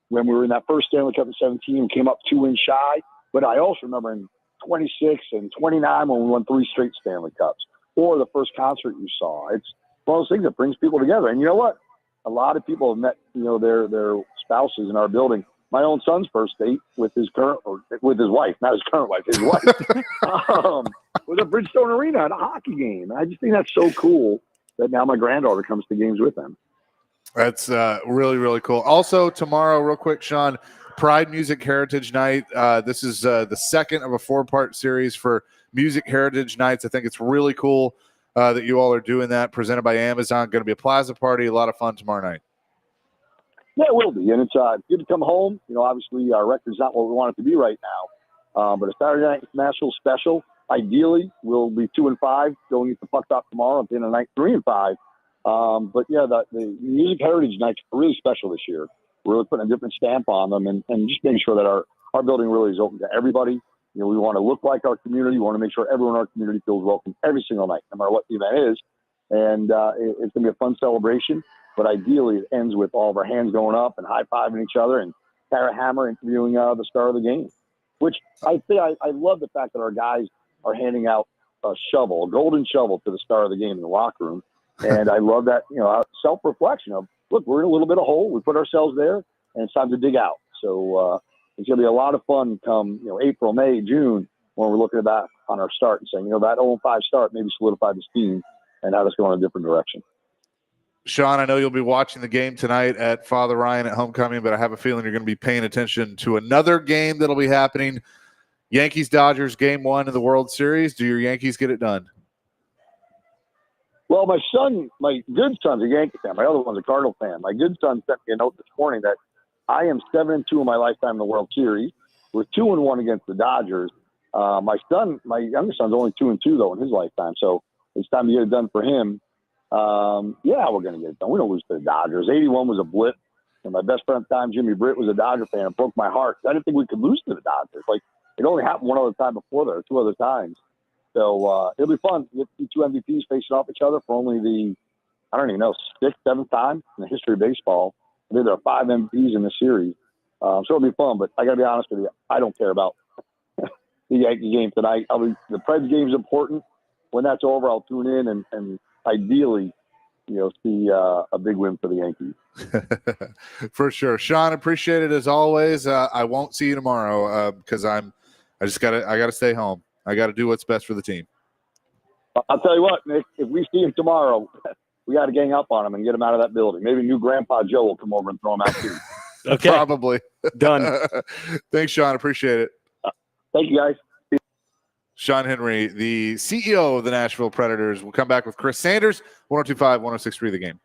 when we were in that first Stanley Cup in 17 and came up 2 wins shy. But I also remember in 26 and 29 when we won 3 straight Stanley Cups, or the first concert you saw. It's one of those things that brings people together. And you know what? A lot of people have met, their spouses in our building. My own son's first date with his wife, not his current wife, his wife, was at Bridgestone Arena at a hockey game. I just think that's so cool that now my granddaughter comes to games with them. That's really, really cool. Also, tomorrow, real quick, Sean, Pride Music Heritage Night. This is the second of a 4-part series for Music Heritage Nights. I think it's really cool that you all are doing that, presented by Amazon. Going to be a plaza party, a lot of fun tomorrow night. Yeah, it will be. And it's good to come home. Obviously, our record's not what we want it to be right now. But a Saturday Night International special. Ideally, we'll be 2-5 going into the Puck Drop tomorrow. At the end of the night, 3-5. But yeah, the Music Heritage Nights are really special this year. We're really putting a different stamp on them and just making sure that our building really is open to everybody. We want to look like our community. We want to make sure everyone in our community feels welcome every single night, no matter what the event is. And it's going to be a fun celebration. But ideally, it ends with all of our hands going up and high-fiving each other and Tara Hammer interviewing the star of the game, which I love the fact that our guys are handing out a golden shovel to the star of the game in the locker room. And I love that, self-reflection of, look, we're in a little bit of hole. We put ourselves there, and it's time to dig out. So it's going to be a lot of fun come, April, May, June, when we're looking at that on our start and saying, that 0-5 start maybe solidified this team and how it's going in a different direction. Sean, I know you'll be watching the game tonight at Father Ryan at Homecoming, but I have a feeling you're going to be paying attention to another game that'll be happening. Yankees-Dodgers, Game 1 of the World Series. Do your Yankees get it done? Well, my good son's a Yankee fan. My other one's a Cardinal fan. My good son sent me a note this morning that I am 7-2 in my lifetime in the World Series. We're 2-1 against the Dodgers. My younger son's only 2-2 though in his lifetime, so it's time to get it done for him. Yeah, we're going to get it done. We don't lose to the Dodgers. 81 was a blip. And my best friend at the time, Jimmy Britt, was a Dodger fan. It broke my heart. I didn't think we could lose to the Dodgers. It only happened one other time before there, 2 other times. So it'll be fun. You get 2 MVPs facing off each other for only the, 6th, 7th time in the history of baseball. I think there are 5 MVPs in the series. So it'll be fun. But I got to be honest with you, I don't care about the Yankee game tonight. The Preds game is important. When that's over, I'll tune in and ideally, see a big win for the Yankees. For sure. Sean, appreciate it as always. I won't see you tomorrow because I gotta stay home. I gotta do what's best for the team. I'll tell you what, Nick, if we see him tomorrow, we got to gang up on him and get him out of that building. Maybe new Grandpa Joe will come over and throw him out too. Okay. Probably. Done. Thanks, Sean. Appreciate it. Thank you, guys. Sean Henry, the CEO of the Nashville Predators. We'll come back with Chris Sanders, 102.5, 106.3 The Game.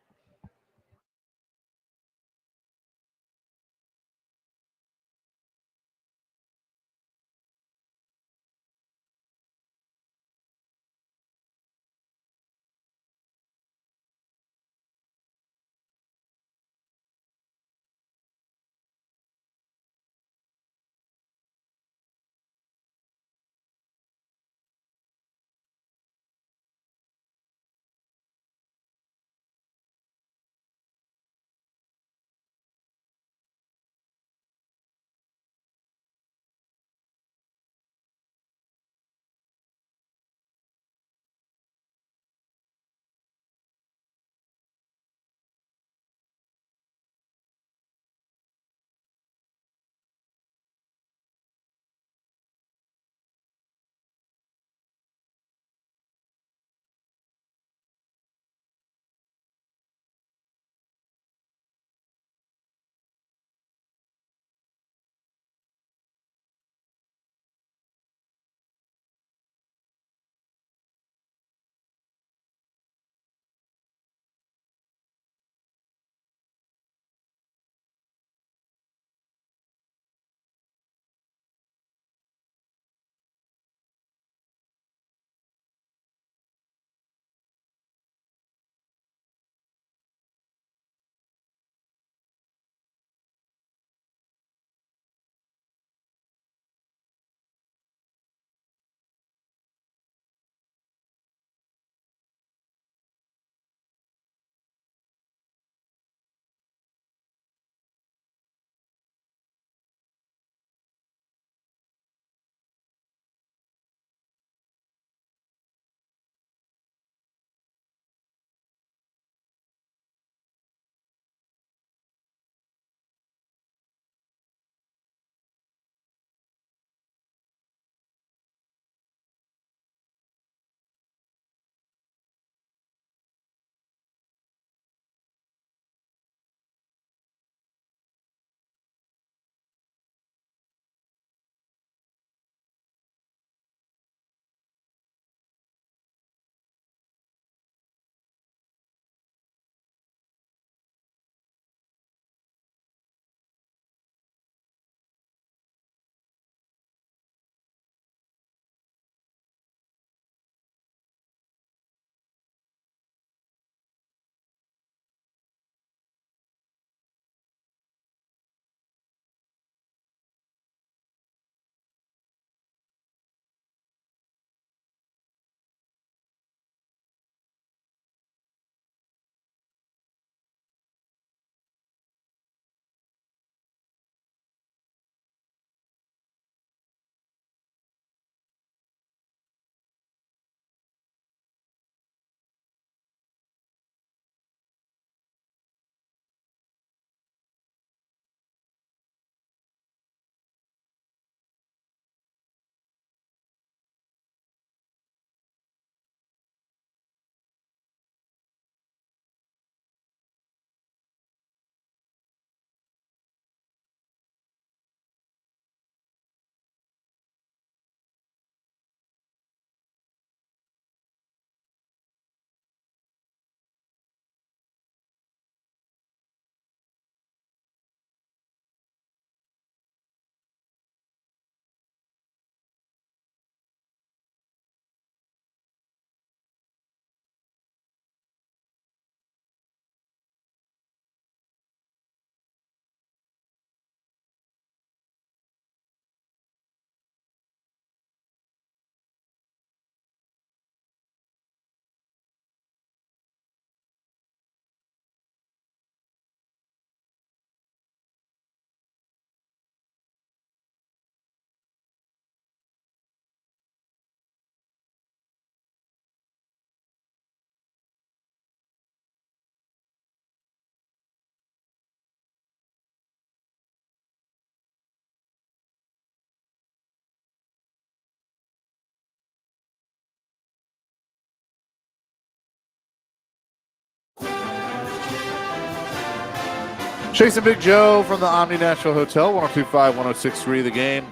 Chasing Big Joe from the Omni Nashville Hotel, 102.5, 106.3 The Game.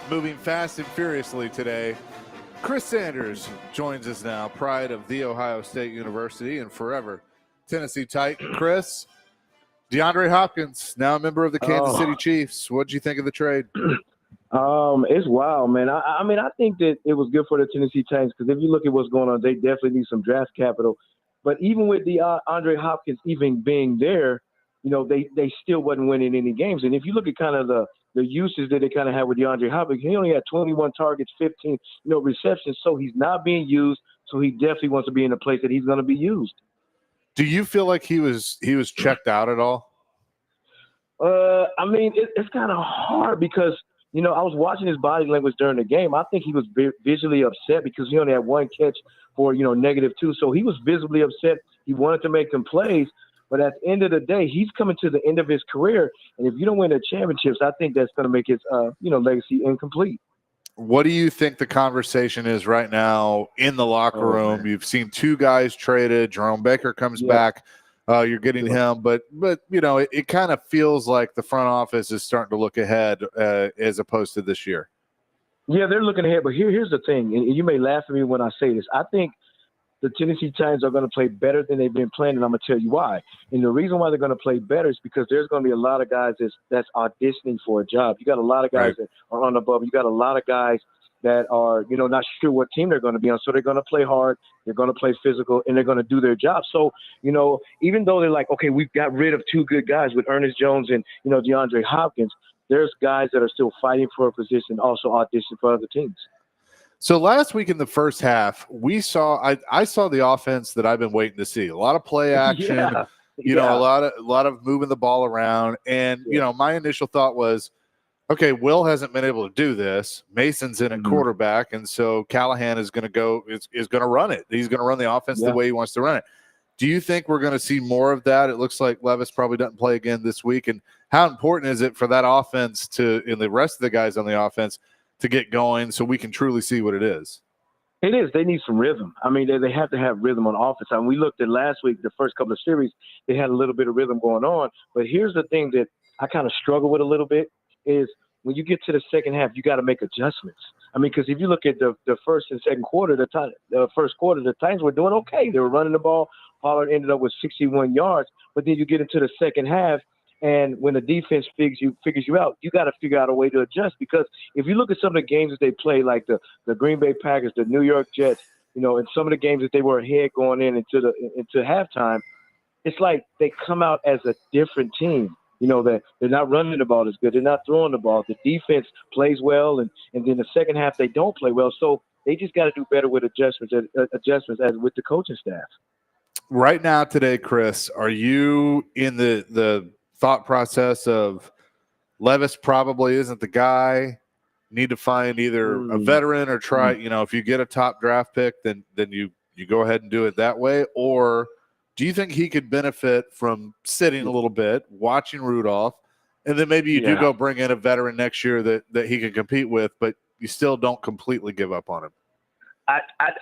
Moving fast and furiously today. Chris Sanders joins us now, pride of The Ohio State University and forever Tennessee Titan. Chris, DeAndre Hopkins, now a member of the Kansas City Chiefs. What'd you think of the trade? It's wild, man. I mean, I think that it was good for the Tennessee Titans because if you look at what's going on, they definitely need some draft capital. But even with the Andre Hopkins even being there, you know, they still wasn't winning any games. And if you look at kind of the usage that they kind of had with DeAndre Hopkins, he only had 21 targets, 15, receptions. So he's not being used. So he definitely wants to be in a place that he's going to be used. Do you feel like he was checked out at all? I mean, it's kind of hard because, I was watching his body language during the game. I think he was visually upset because he only had one catch for, -2. So he was visibly upset. He wanted to make some plays. But at the end of the day, he's coming to the end of his career. And if you don't win the championships, I think that's going to make his, legacy incomplete. What do you think the conversation is right now in the locker room? Man. You've seen two guys traded. Jerome Baker comes back. You're getting him. But it kind of feels like the front office is starting to look ahead as opposed to this year. Yeah, they're looking ahead. But here's the thing, and you may laugh at me when I say this. I think the Tennessee Titans are going to play better than they've been playing, and I'm going to tell you why. And the reason why they're going to play better is because there's going to be a lot of guys that's auditioning for a job. You got a lot of guys that are on the bubble. You got a lot of guys that are, not sure what team they're going to be on. So they're going to play hard, they're going to play physical, and they're going to do their job. So, even though they're like, okay, we've got rid of two good guys with Ernest Jones and, DeAndre Hopkins, there's guys that are still fighting for a position, also audition for other teams. So last week in the first half, I saw the offense that I've been waiting to see. A lot of play action, a lot of moving the ball around. And, my initial thought was, okay, Will hasn't been able to do this. Mason's in at quarterback, and so Callahan is going to run it. He's going to run the offense the way he wants to run it. Do you think we're going to see more of that? It looks like Levis probably doesn't play again this week. And how important is it for that offense and the rest of the guys on the offense to get going so we can truly see what it is? It is. They need some rhythm. I mean, they have to have rhythm on offense. I mean, we looked at last week, the first couple of series, they had a little bit of rhythm going on. But here's the thing that I kind of struggle with a little bit is when you get to the second half, you got to make adjustments. I mean, because if you look at the first and second quarter, the first quarter, the Titans were doing okay. They were running the ball. Pollard ended up with 61 yards. But then you get into the second half, and when the defense figures you out, you got to figure out a way to adjust. Because if you look at some of the games that they play, like the Green Bay Packers, the New York Jets, and some of the games that they were ahead going into halftime, it's like they come out as a different team. That they're not running the ball as good. They're not throwing the ball. The defense plays well, and then the second half they don't play well. So they just got to do better with adjustments as with the coaching staff. Right now today, Chris, are you in the thought process of Levis probably isn't the guy, need to find either a veteran or try, if you get a top draft pick, then you go ahead and do it that way? Or do you think he could benefit from sitting a little bit, watching Rudolph, and then maybe you do go bring in a veteran next year that he can compete with, but you still don't completely give up on him? I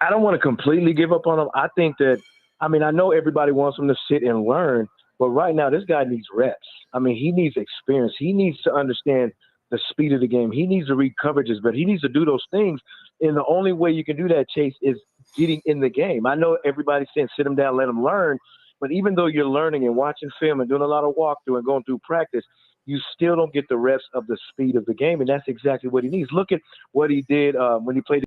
don't want to completely give up on him. I think that, I know everybody wants him to sit and learn, but right now this guy needs reps. I mean, he needs experience. He needs to understand the speed of the game. He needs to read coverages, but he needs to do those things. And the only way you can do that, Chase, is getting in the game. I know everybody's saying sit him down, let him learn, but even though you're learning and watching film and doing a lot of walkthrough and going through practice, you still don't get the reps of the speed of the game, and that's exactly what he needs. Look at what he did when he played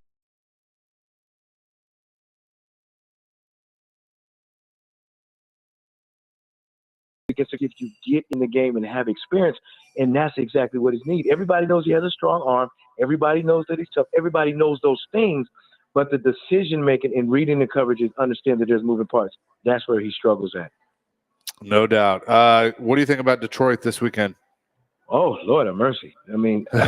against if you get in the game and have experience, and that's exactly what he needs. Everybody knows he has a strong arm. Everybody knows that he's tough. Everybody knows those things, but the decision-making and reading the coverages, understand that there's moving parts. That's where he struggles at. No doubt. What do you think about Detroit this weekend? Oh, Lord have mercy. I mean, hey,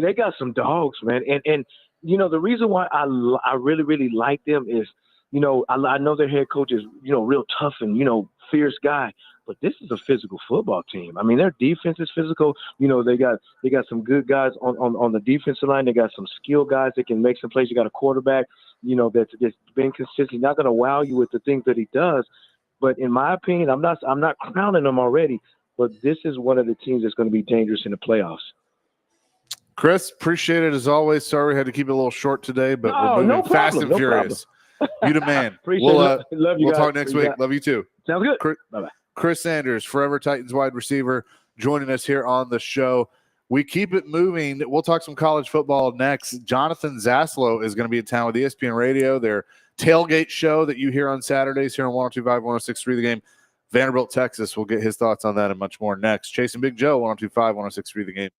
they got some dogs, man. And the reason why I really, really like them is, I know their head coach is, real tough and, fierce guy, but this is a physical football team. I mean, their defense is physical. They got some good guys on the defensive line. They got some skilled guys that can make some plays. You got a quarterback, that's been consistent. He's not going to wow you with the things that he does, But in my opinion, I'm not crowning them already. But this is one of the teams that's going to be dangerous in the playoffs. Chris, appreciate it as always. Sorry we had to keep it a little short today, but we're moving No fast problem, and no furious. You the man. Appreciate we'll it. Love you we'll guys. talk next week. Love you too. Sounds good. Chris, Bye-bye. Chris Sanders, Forever Titans wide receiver, joining us here on the show. We keep it moving. We'll talk some college football next. Jonathan Zaslow is going to be in town with ESPN Radio, their tailgate show that you hear on Saturdays here on 102.5, 106.3 The Game. Vanderbilt, Texas. We'll get his thoughts on that and much more next. Chasing Big Joe, 102.5, 106.3 The Game.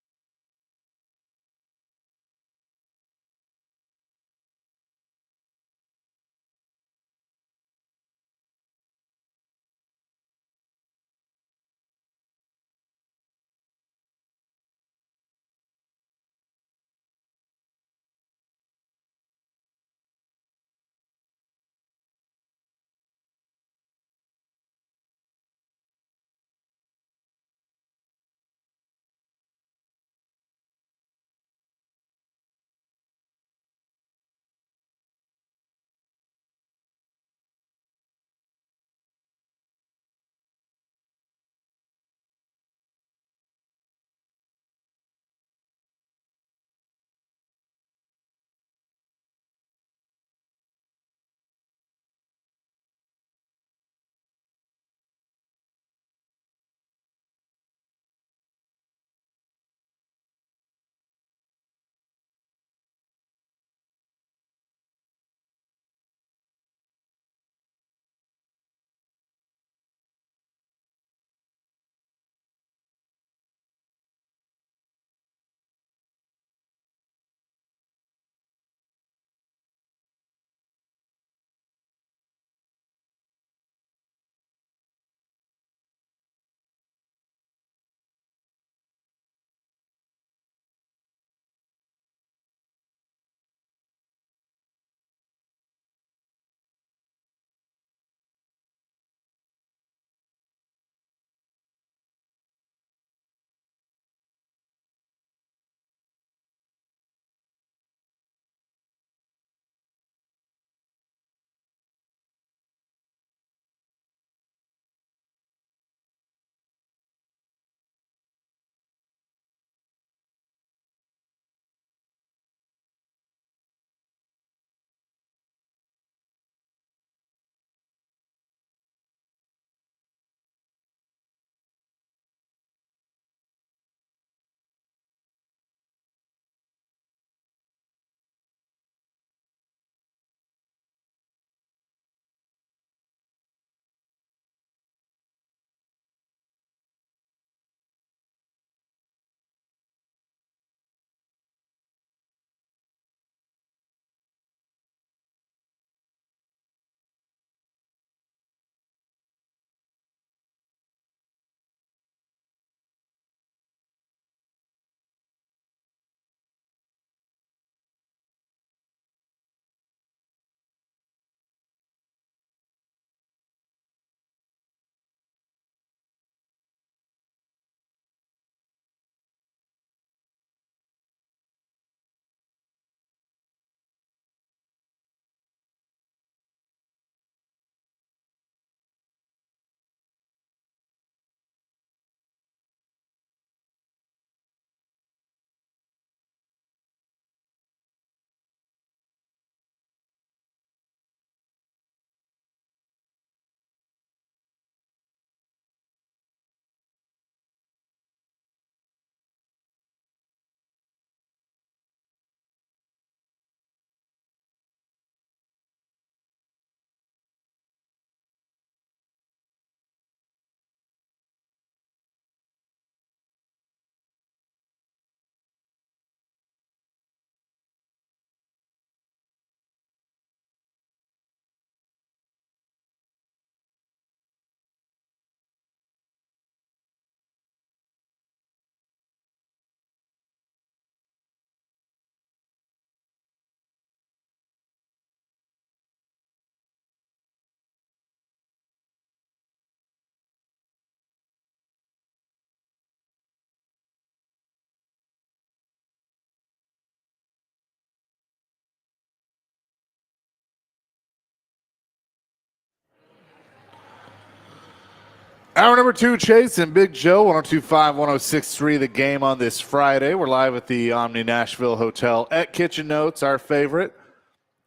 Hour number 2, Chase and Big Joe, 102.5, 106.3, The Game on this Friday. We're live at the Omni Nashville Hotel at Kitchen Notes, our favorite.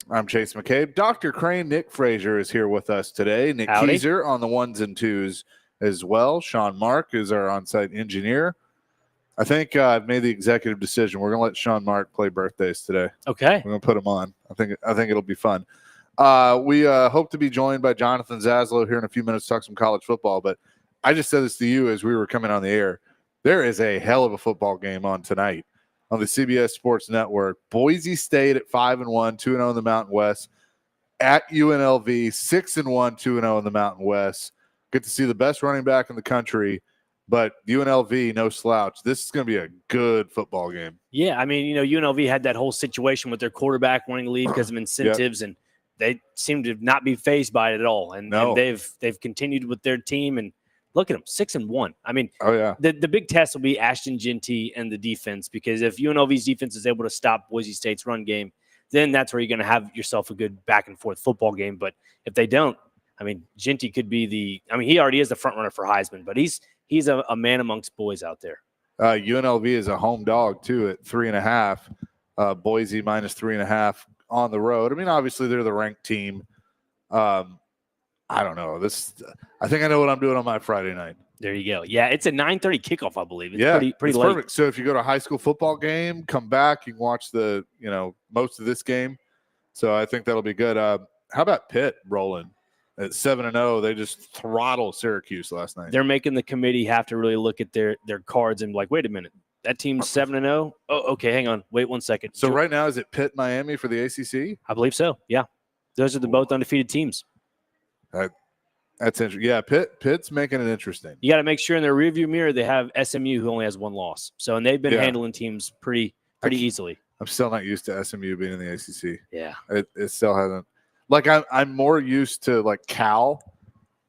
I'm Chase McCabe. Dr. Crane, Nick Frazier is here with us today. Nick Howdy. Keyser on the ones and twos as well. Sean Mark is our on-site engineer. I think I've made the executive decision. We're going to let Sean Mark play birthdays today. Okay. We're going to put him on. I think it'll be fun. We hope to be joined by Jonathan Zaslow here in a few minutes to talk some college football, but I just said this to you as we were coming on the air. There is a hell of a football game on tonight on the CBS Sports Network. Boise State at 5-1, 2-0 in the Mountain West. At UNLV, 6-1, 2-0 in the Mountain West. Get to see the best running back in the country, but UNLV, no slouch. This is going to be a good football game. Yeah, I mean, UNLV had that whole situation with their quarterback wanting to leave because of incentives, and they seem to not be fazed by it at all. And they've continued with their team, and look at them, 6-1. I mean, the big test will be Ashton Jeanty and the defense, because if UNLV's defense is able to stop Boise State's run game, then that's where you're going to have yourself a good back-and-forth football game. But if they don't, I mean, Jeanty could be he already is the front runner for Heisman, but he's a man amongst boys out there. UNLV is a home dog, too, at 3.5. Boise minus 3.5 on the road. I mean, obviously, they're the ranked team. I don't know. I think I know what I'm doing on my Friday night. There you go. Yeah, it's a 9:30 kickoff, I believe. It's pretty late. Perfect. So if you go to a high school football game, come back, you can watch most of this game. So I think that'll be good. How about Pitt rolling at 7-0? They just throttled Syracuse last night. They're making the committee have to really look at their cards and be like, wait a minute, that team's 7-0. Oh, okay, hang on, wait 1 second. So right now, is it Pitt, Miami for the ACC? I believe so. Yeah, those are the both undefeated teams. That's interesting. Yeah, Pitt's making it interesting. You got to make sure in their rearview mirror they have SMU, who only has one loss. So, and they've been handling teams pretty easily. I'm still not used to SMU being in the ACC. Yeah, it still hasn't. Like I'm more used to Cal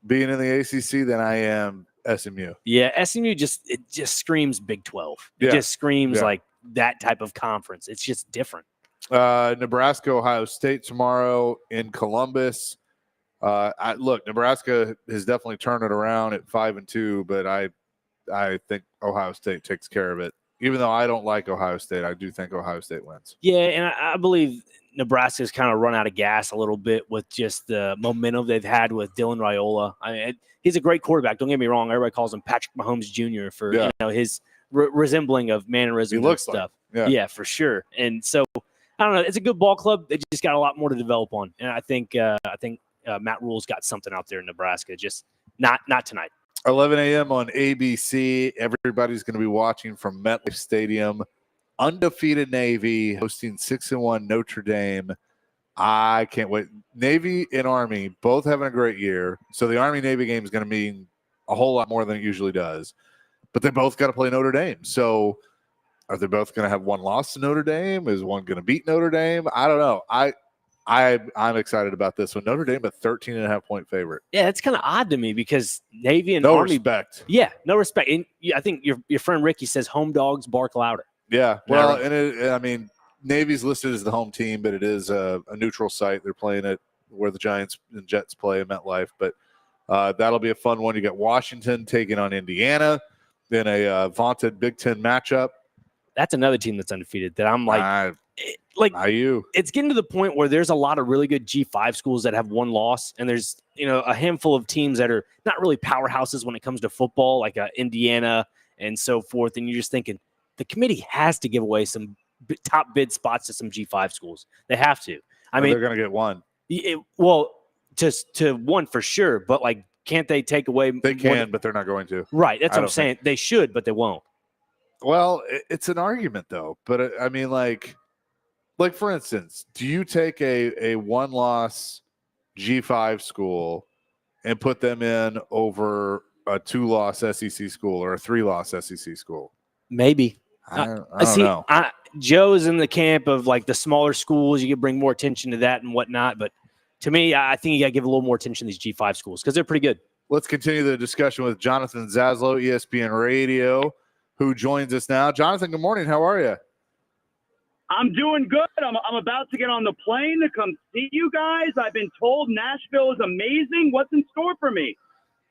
being in the ACC than I am SMU. Yeah, SMU just screams Big 12. It just screams like that type of conference. It's just different. Nebraska, Ohio State tomorrow in Columbus. Nebraska has definitely turned it around at 5-2, but I think Ohio State takes care of it. Even though I don't like Ohio State, I do think Ohio State wins. Yeah, and I believe Nebraska's kind of run out of gas a little bit with just the momentum they've had with Dylan Raiola. I mean, he's a great quarterback. Don't get me wrong. Everybody calls him Patrick Mahomes Jr. for his resembling of mannerisms and stuff. Yeah, for sure. And so I don't know. It's a good ball club. They just got a lot more to develop on, and I think Matt Rule's got something out there in Nebraska. Just not tonight. 11 a.m. on ABC. Everybody's going to be watching from MetLife Stadium. Undefeated Navy hosting 6-1 Notre Dame. I can't wait. Navy and Army both having a great year. So the Army-Navy game is going to mean a whole lot more than it usually does. But they both got to play Notre Dame. So are they both going to have one loss to Notre Dame? Is one going to beat Notre Dame? I don't know. I'm excited about this one. Notre Dame, a 13.5-point favorite. Yeah, it's kind of odd to me because Navy and no Army. Respect. Yeah, no respect. And I think your friend Ricky says home dogs bark louder. Yeah, well, and Navy's listed as the home team, but it is a neutral site. They're playing it where the Giants and Jets play in MetLife. But that'll be a fun one. You got Washington taking on Indiana in a vaunted Big Ten matchup. That's another team that's undefeated that I'm like IU. It's getting to the point where there's a lot of really good G5 schools that have one loss, and there's a handful of teams that are not really powerhouses when it comes to football, like Indiana and so forth. And you're just thinking the committee has to give away some top bid spots to some G5 schools. They have to. I mean, they're going to get one. To one for sure, but can't they take away? They can, but they're not going to. Right. That's what I'm saying. They should, but they won't. Well, it's an argument though. But I mean, like for instance, do you take a one-loss G5 school and put them in over a 2-loss SEC school or a 3-loss SEC school? Maybe. I don't know. Joe is in the camp of the smaller schools. You can bring more attention to that and whatnot. But to me, I think you got to give a little more attention to these G5 schools because they're pretty good. Let's continue the discussion with Jonathan Zaslow, ESPN Radio, who joins us now. Jonathan, good morning. How are you? I'm doing good. I'm about to get on the plane to come see you guys. I've been told Nashville is amazing. What's in store for me?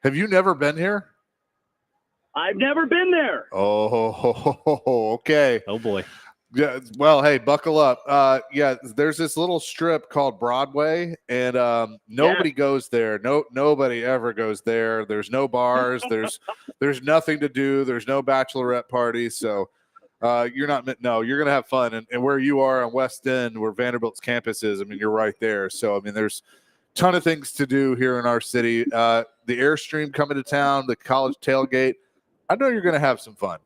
Have you never been here? I've never been there. Oh, okay. Oh boy. Yeah. Well, hey, buckle up. Yeah, there's this little strip called Broadway, and nobody goes there. Nobody ever goes there. There's no bars. There's nothing to do. There's no bachelorette parties. So you're gonna have fun. And where you are on West End, where Vanderbilt's campus is, I mean, you're right there. So I mean, there's a ton of things to do here in our city. The Airstream coming to town, the college tailgate. I know you're gonna have some fun.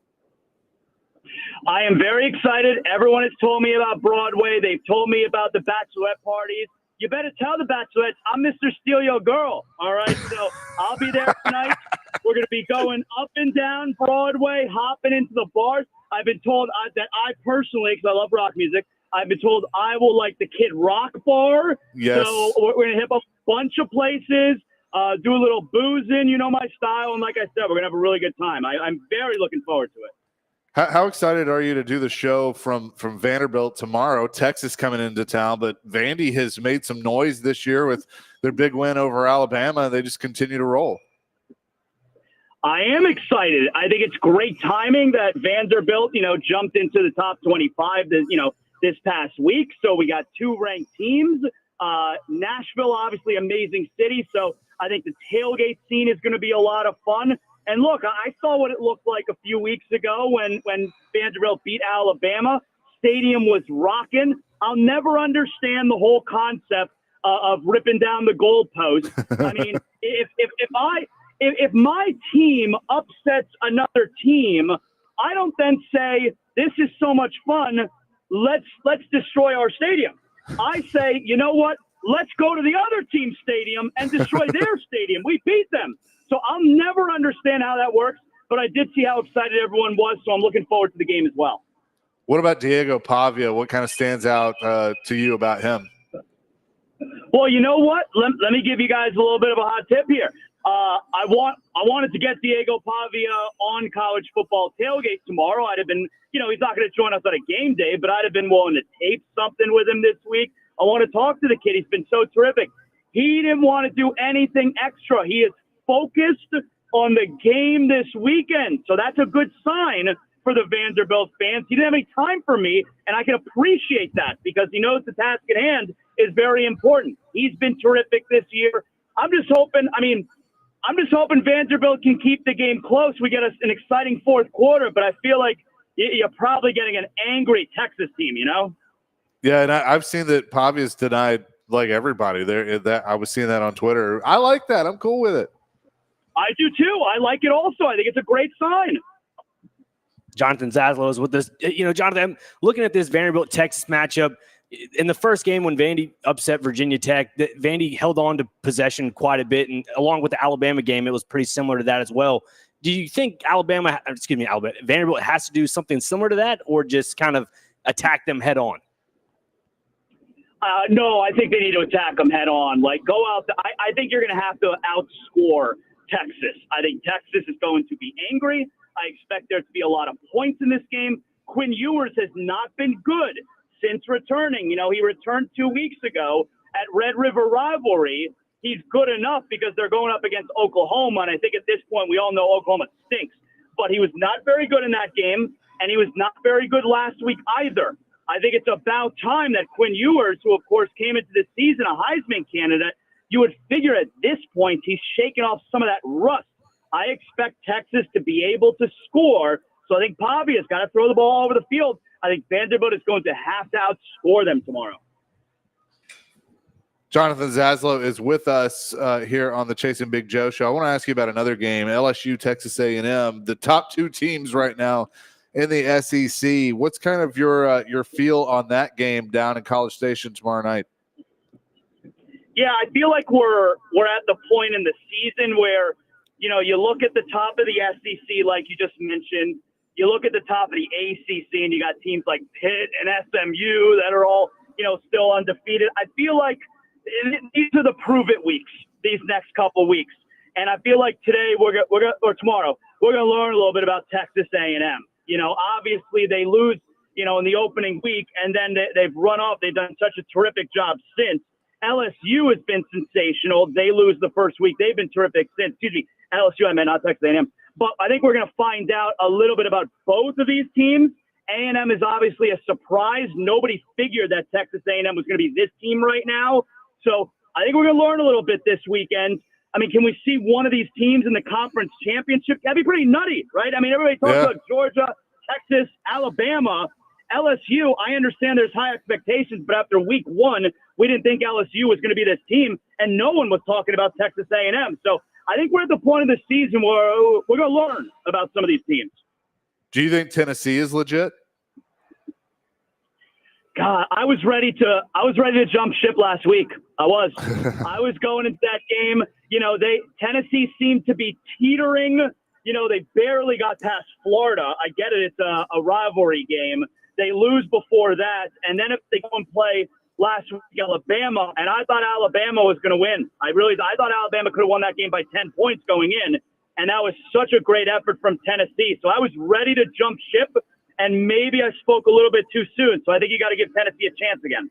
I am very excited. Everyone has told me about Broadway. They've told me about the bachelorette parties. You better tell the bachelorettes I'm Mr. Steal Your Girl. All right, so I'll be there tonight. We're going to be going up and down Broadway, hopping into the bars. I've been told that I personally, because I love rock music, I've been told I will like the Kid Rock bar. Yes. So we're going to hit up a bunch of places, do a little boozing, you know my style. And like I said, we're going to have a really good time. I'm very looking forward to it. How excited are you to do the show from Vanderbilt tomorrow? Texas coming into town, but Vandy has made some noise this year with their big win over Alabama. They just continue to roll. I am excited. I think it's great timing that Vanderbilt, jumped into the top 25, this past week. So we got 2 ranked teams. Nashville, obviously, amazing city. So I think the tailgate scene is going to be a lot of fun. And look, I saw what it looked like a few weeks ago when Vanderbilt beat Alabama. Stadium was rocking. I'll never understand the whole concept of ripping down the goalpost. I mean, if my team upsets another team, I don't then say this is so much fun. Let's destroy our stadium. I say, you know what? Let's go to the other team's stadium and destroy their stadium. We beat them. So I'll never understand how that works, but I did see how excited everyone was, so I'm looking forward to the game as well. What about Diego Pavia? What kind of stands out to you about him? Well, you know what? Let me give you guys a little bit of a hot tip here. I wanted to get Diego Pavia on college football tailgate tomorrow. I'd have been, he's not going to join us on a game day, but I'd have been willing to tape something with him this week. I want to talk to the kid. He's been so terrific. He didn't want to do anything extra. He is focused on the game this weekend. So that's a good sign for the Vanderbilt fans. He didn't have any time for me, and I can appreciate that because he knows the task at hand is very important. He's been terrific this year. I'm just hoping Vanderbilt can keep the game close. We get an exciting fourth quarter, but I feel like you're probably getting an angry Texas team, Yeah, and I've seen that Pavia's denied like everybody there. That I was seeing that on Twitter. I like that. I'm cool with it. I do too. I like it also. I think it's a great sign. Jonathan Zaslow is with this. Jonathan, I'm looking at this Vanderbilt-Texas matchup. In the first game when Vandy upset Virginia Tech, Vandy held on to possession quite a bit, and along with the Alabama game, it was pretty similar to that as well. Do you think Vanderbilt has to do something similar to that, or just kind of attack them head on? No, I think they need to attack them head on. Like, go out. I think you're going to have to outscore Texas. I think Texas is going to be angry. I expect there to be a lot of points in this game. Quinn Ewers has not been good since returning. He returned 2 weeks ago at Red River Rivalry. He's good enough because they're going up against Oklahoma, and I think at this point we all know Oklahoma stinks. But he was not very good in that game, and he was not very good last week either. I think it's about time that Quinn Ewers, who of course came into this season a Heisman candidate, you would figure at this point he's shaking off some of that rust. I expect Texas to be able to score, so I think Pavia's got to throw the ball all over the field. I think Vanderbilt is going to have to outscore them tomorrow. Jonathan Zaslow is with us here on the Chasing Big Joe show. I want to ask you about another game, LSU, Texas A&M, the top 2 teams right now in the SEC. What's kind of your feel on that game down in College Station tomorrow night? Yeah, I feel like we're at the point in the season where, you look at the top of the SEC, like you just mentioned, you look at the top of the ACC, and you got teams like Pitt and SMU that are all, still undefeated. I feel like these are the prove-it weeks, these next couple weeks. And I feel like today or tomorrow, we're going to learn a little bit about Texas A&M. Obviously they lose, in the opening week, and then they've run off. They've done such a terrific job since. LSU has been sensational. They lose the first week. They've been terrific since. LSU, I meant not Texas A&M. but I think we're going to find out a little bit about both of these teams. A&M is obviously a surprise. Nobody figured that Texas A&M was going to be this team right now. So I think we're going to learn a little bit this weekend. I mean, can we see one of these teams in the conference championship? That'd be pretty nutty, right? I mean, everybody talks about Georgia, Texas, Alabama, LSU. I understand there's high expectations, but after week one, we didn't think LSU was going to be this team, and no one was talking about Texas A&M. So I think we're at the point of the season where we're going to learn about some of these teams. Do you think Tennessee is legit? God, I was ready to jump ship last week. I was going into that game. You know, Tennessee seemed to be teetering. You know, they barely got past Florida. I get it. It's a rivalry game. They lose before that. And then if they go and play last week Alabama, and I thought Alabama was going to win. I thought Alabama could have won that game by 10 points going in. And that was such a great effort from Tennessee. So I was ready to jump ship. And maybe I spoke a little bit too soon. So I think you got to give Tennessee a chance again.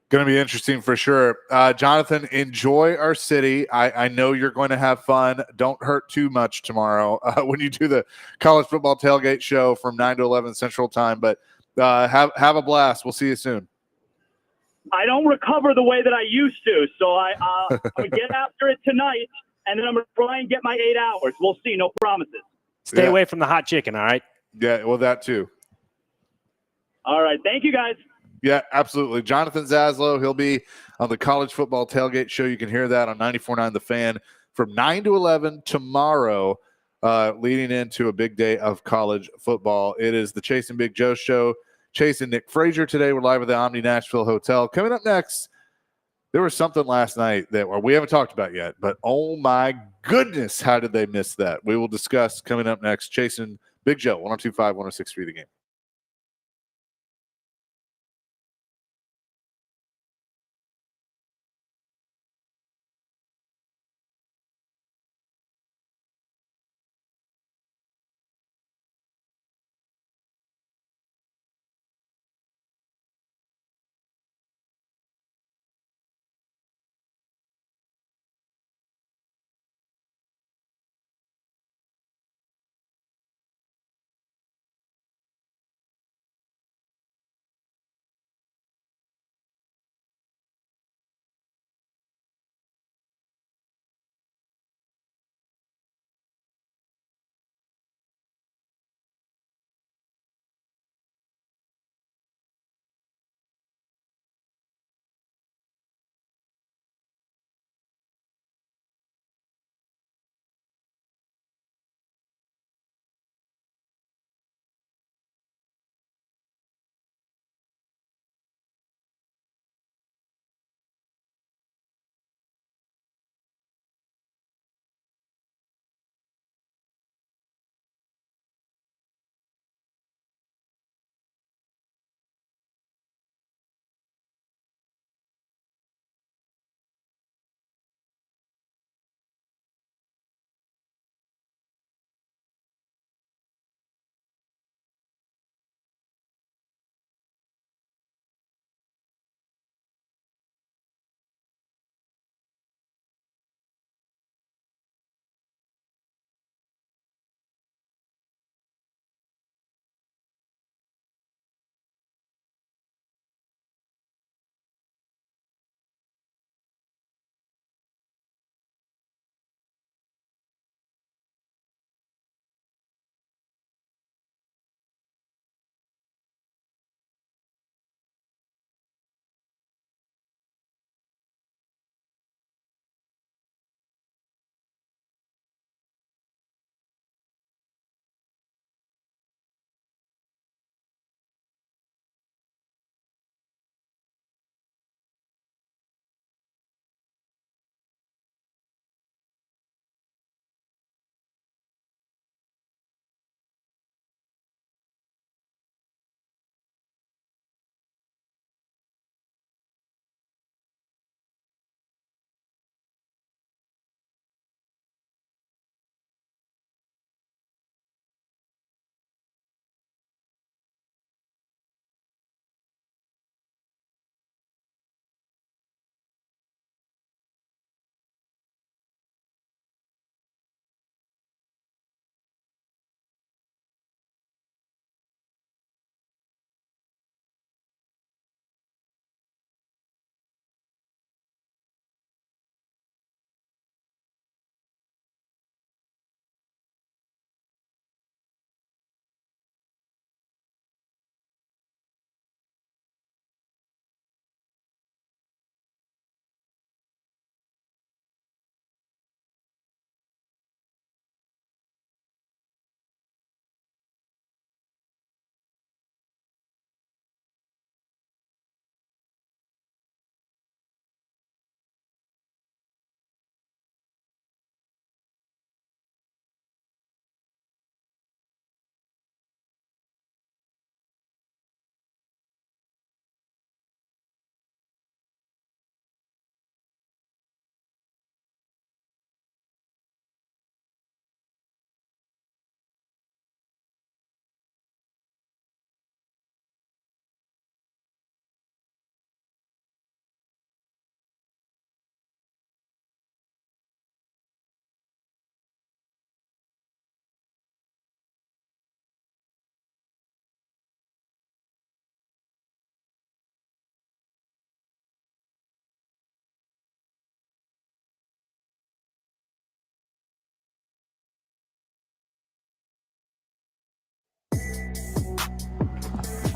Going to be interesting for sure. Jonathan, enjoy our city. I know you're going to have fun. Don't hurt too much tomorrow when you do the college football tailgate show from 9 to 11 Central Time. But have a blast. We'll see you soon. I don't recover the way that I used to. So I'm going to get after it tonight, and then I'm going to try and get my 8 hours. We'll see. No promises. Stay away from the hot chicken, all right? Yeah, well, that too. All right. Thank you, guys. Yeah, absolutely. Jonathan Zaslow, he'll be on the college football tailgate show. You can hear that on 94.9 The Fan from 9 to 11 tomorrow, leading into a big day of college football. It is the Chase and Big Joe show. Chase and Nick Frazier today. We're live at the Omni Nashville Hotel. Coming up next, there was something last night that we haven't talked about yet, but oh my goodness, how did they miss that? We will discuss coming up next. Chase and Big Joe, 102.5, 106.3 The Game.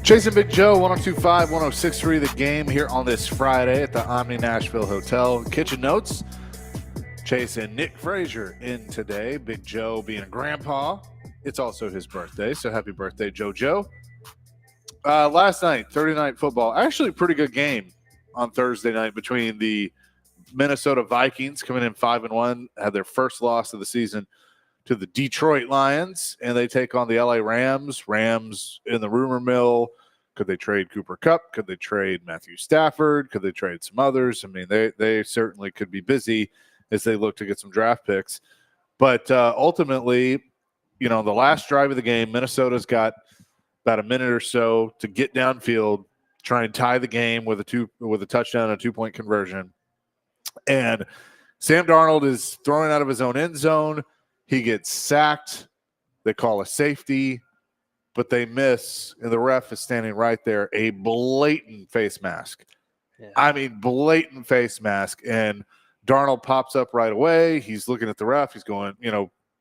Chasing Big Joe, 102.5, 106.3 The Game here on this Friday at the Omni Nashville Hotel. Kitchen Notes, Chase and Nick Frazier in today. Big Joe being a grandpa. It's also his birthday, so happy birthday, JoJo. Last night, Thursday night football. Actually, a pretty good game on Thursday night between the Minnesota Vikings coming in 5-1, had their first loss of the season to the Detroit Lions, and they take on the LA Rams. Rams in the rumor mill. Could they trade Cooper Kupp? Could they trade Matthew Stafford? Could they trade some others? I mean, they certainly could be busy as they look to get some draft picks. But ultimately, you know, the last drive of the game, Minnesota's got about a minute or so to get downfield, try and tie the game with a touchdown and a 2-point conversion. And Sam Darnold is throwing out of his own end zone. He gets sacked. They call a safety, but they miss, and the ref is standing right there. A blatant face mask. Yeah. I mean, blatant face mask. And Darnold pops up right away. He's looking at the ref. He's going,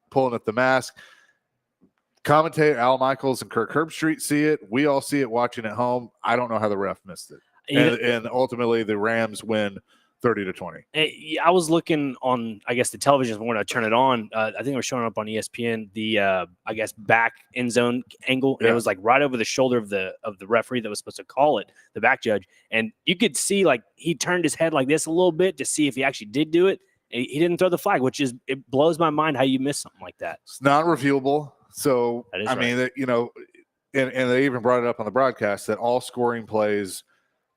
pulling at the mask. Commentator Al Michaels and Kirk Herbstreit see it. We all see it watching at home. I don't know how the ref missed it. And ultimately, the Rams win 30-20. I was looking on, I guess, the television when I turn it on. I think it was showing up on ESPN, the I guess back end zone angle. And it was like right over the shoulder of the referee that was supposed to call it, the back judge. And you could see like he turned his head like this a little bit to see if he actually did do it. He didn't throw the flag, which is, it blows my mind how you miss something like that. It's not reviewable. So I mean, and they even brought it up on the broadcast that all scoring plays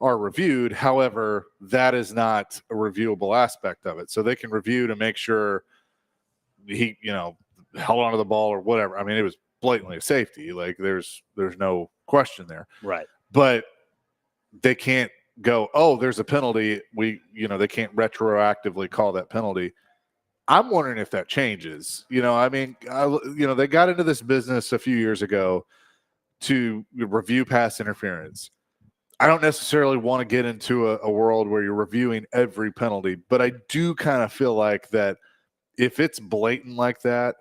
are reviewed. However, that is not a reviewable aspect of it. So they can review to make sure he, held onto the ball or whatever. I mean, it was blatantly a safety. Like there's no question there. Right. But they can't go, oh, there's a penalty. They can't retroactively call that penalty. I'm wondering if that changes. They got into this business a few years ago to review pass interference. I don't necessarily want to get into a world where you're reviewing every penalty, but I do kind of feel like that if it's blatant like that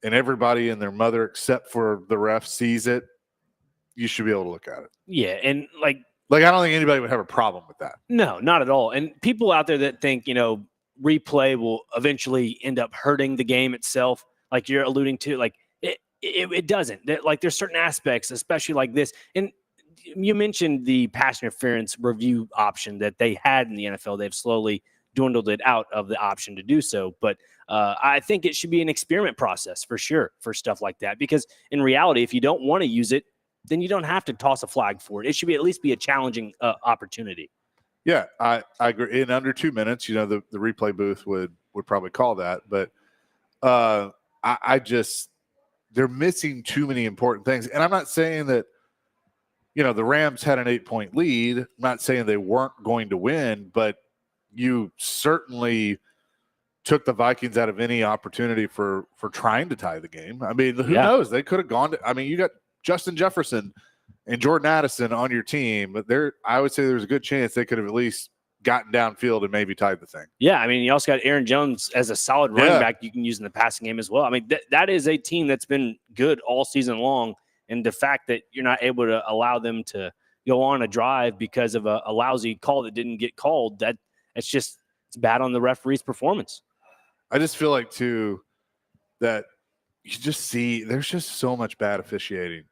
and everybody and their mother except for the ref sees it, you should be able to look at it. Yeah, and like I don't think anybody would have a problem with that. No, not at all. And people out there that think, replay will eventually end up hurting the game itself, like you're alluding to, like it doesn't. Like there's certain aspects, especially like this. And you mentioned the pass interference review option that they had in the NFL. They've slowly dwindled it out of the option to do so. But I think it should be an experiment process for sure for stuff like that. Because in reality, if you don't want to use it, then you don't have to toss a flag for it. It should be at least be a challenging opportunity. Yeah, I agree. In under 2 minutes, the replay booth would probably call that. But I just they're missing too many important things. And I'm not saying that the Rams had an 8-point lead. I'm not saying they weren't going to win, but you certainly took the Vikings out of any opportunity for trying to tie the game. I mean, who knows? They could have gone to – I mean, you got Justin Jefferson and Jordan Addison on your team. But I would say there's a good chance they could have at least gotten downfield and maybe tied the thing. Yeah, I mean, you also got Aaron Jones as a solid running back you can use in the passing game as well. I mean, that is a team that's been good all season long. And the fact that you're not able to allow them to go on a drive because of a lousy call that didn't get called, it's bad on the referee's performance. I just feel like, too, that you just see there's just so much bad officiating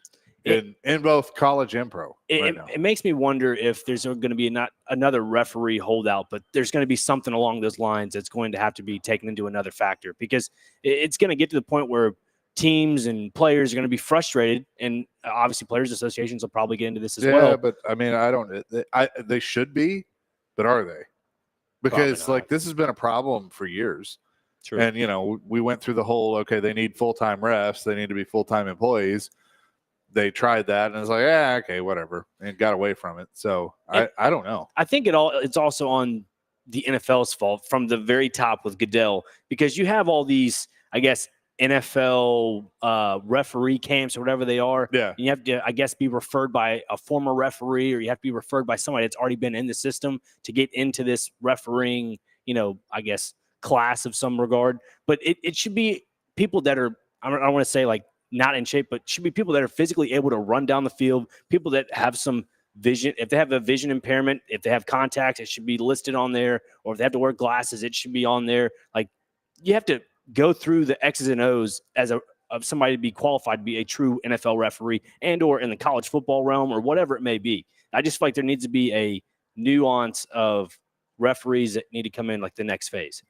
in both college and pro. It makes me wonder if there's going to be not another referee holdout, but there's going to be something along those lines that's going to have to be taken into another factor, because it's going to get to the point where teams and players are going to be frustrated, and obviously players associations will probably get into this as well. Yeah, but I mean, they should be, but are they? Because this has been a problem for years. True. And we went through the whole, okay, they need full-time refs, they need to be full-time employees. They tried that and it's like, okay, whatever, and got away from it. So I don't know. I think it's also on the NFL's fault from the very top with Goodell, because you have all these, I guess, NFL referee camps or whatever they are. Yeah. And you have to, I guess, be referred by a former referee, or you have to be referred by somebody that's already been in the system to get into this refereeing, I guess, class of some regard. But it should be people that are, I don't want to say like not in shape, but should be people that are physically able to run down the field, people that have some vision. If they have a vision impairment, if they have contacts, it should be listed on there. Or if they have to wear glasses, it should be on there. Like, you have to go through the X's and O's of somebody to be qualified to be a true NFL referee and or in the college football realm or whatever it may be. I just feel like there needs to be a nuance of referees that need to come in like the next phase.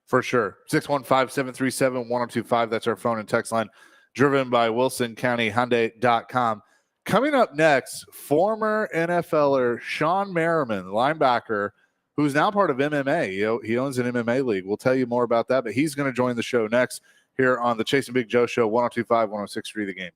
For sure. 615-737-1025. That's our phone and text line, driven by WilsonCountyHyundai.com. Coming up next, former NFLer Sean Merriman, linebacker, who's now part of MMA. He owns an MMA league. We'll tell you more about that, but he's going to join the show next here on the Chasing Big Joe Show, 102.5, 106.3 The Game.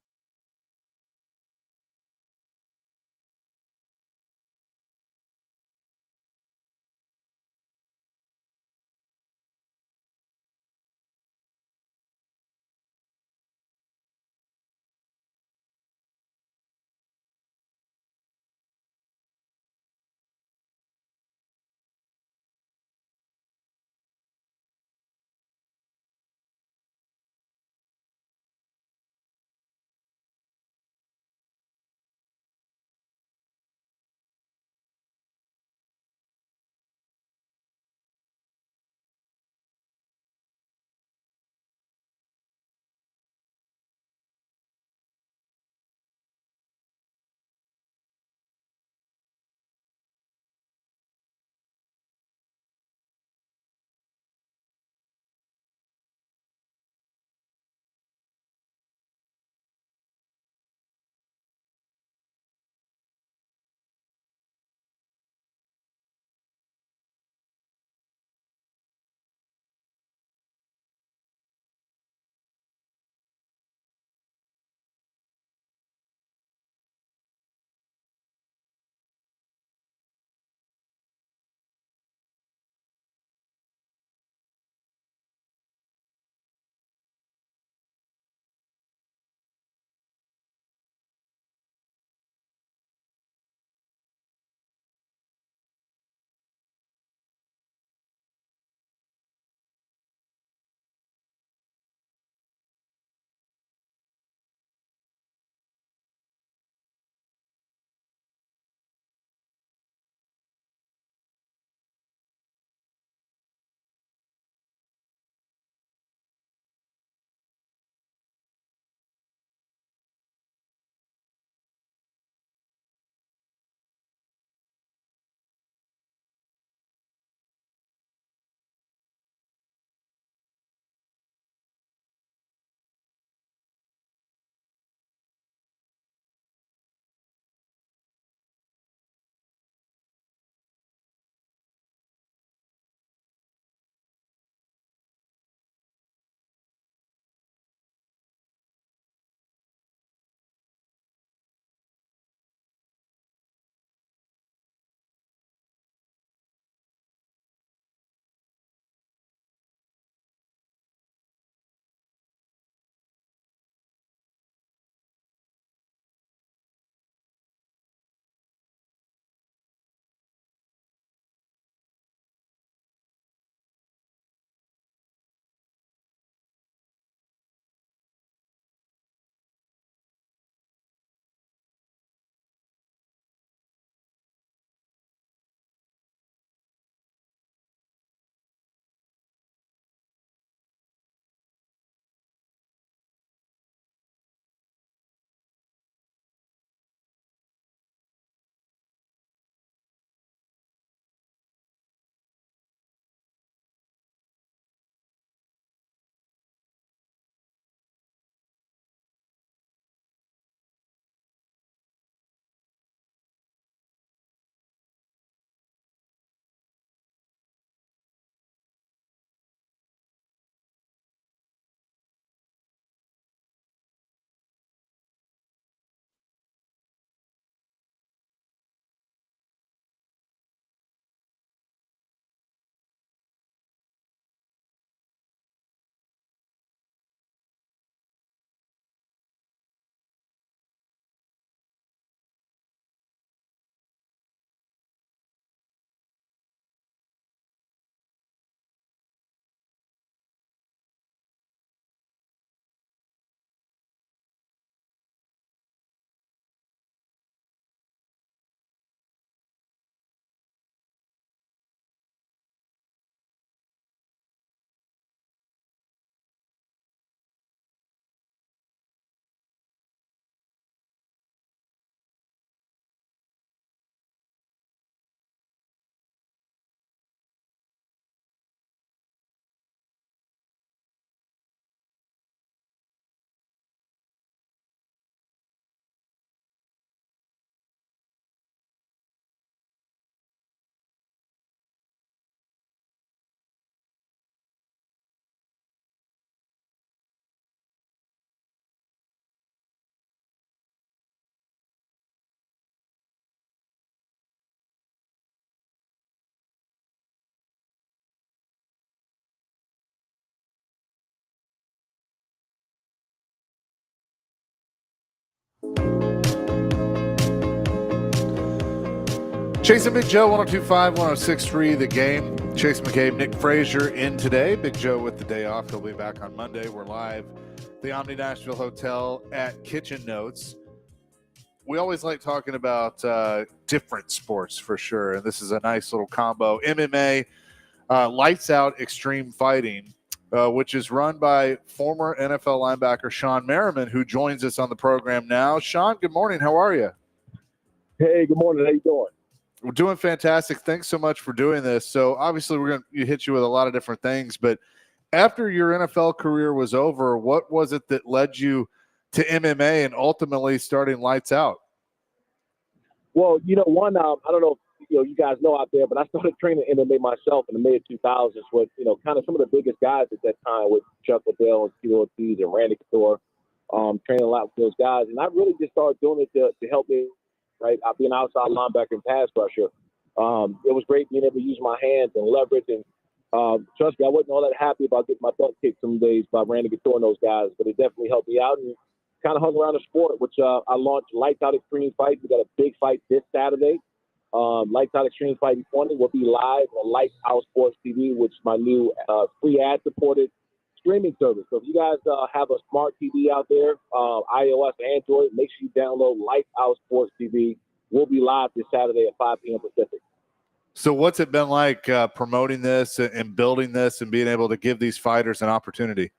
Chase and Big Joe, 102.5, 106.3, The Game. Chase McCabe, Nick Frazier in today. Big Joe with the day off. He'll be back on Monday. We're live at the Omni Nashville Hotel at Kitchen Notes. We always like talking about different sports for sure, and this is a nice little combo. MMA, Lights Out Extreme Fighting, which is run by former NFL linebacker Sean Merriman, who joins us on the program now. Sean, good morning. How are you? Hey, good morning. How you doing? We're doing fantastic. Thanks so much for doing this. So obviously we're going to hit you with a lot of different things, but after your NFL career was over, what was it that led you to MMA and ultimately starting Lights Out? Well, I don't know if you guys know out there, but I started training MMA myself in the mid-2000s with, kind of some of the biggest guys at that time with Chuck Liddell and Tito Ortiz and Randy Couture, training a lot with those guys. And I really just started doing it to help me, right? I'll be an outside linebacker and pass rusher. It was great being able to use my hands and leverage. And trust me, I wasn't all that happy about getting my butt kicked some days by Randy Couture and those guys, but it definitely helped me out and kind of hung around the sport, which I launched Lights Out Extreme Fight. We got a big fight this Saturday. Lights Out Extreme Fight 20 will be live on Lights Out Sports TV, which is my new free ad-supported streaming service. So if you guys have a smart TV out there, iOS, Android, make sure you download Lights Out Sports TV. We'll be live this Saturday at 5 p.m. Pacific. So what's it been like promoting this and building this and being able to give these fighters an opportunity?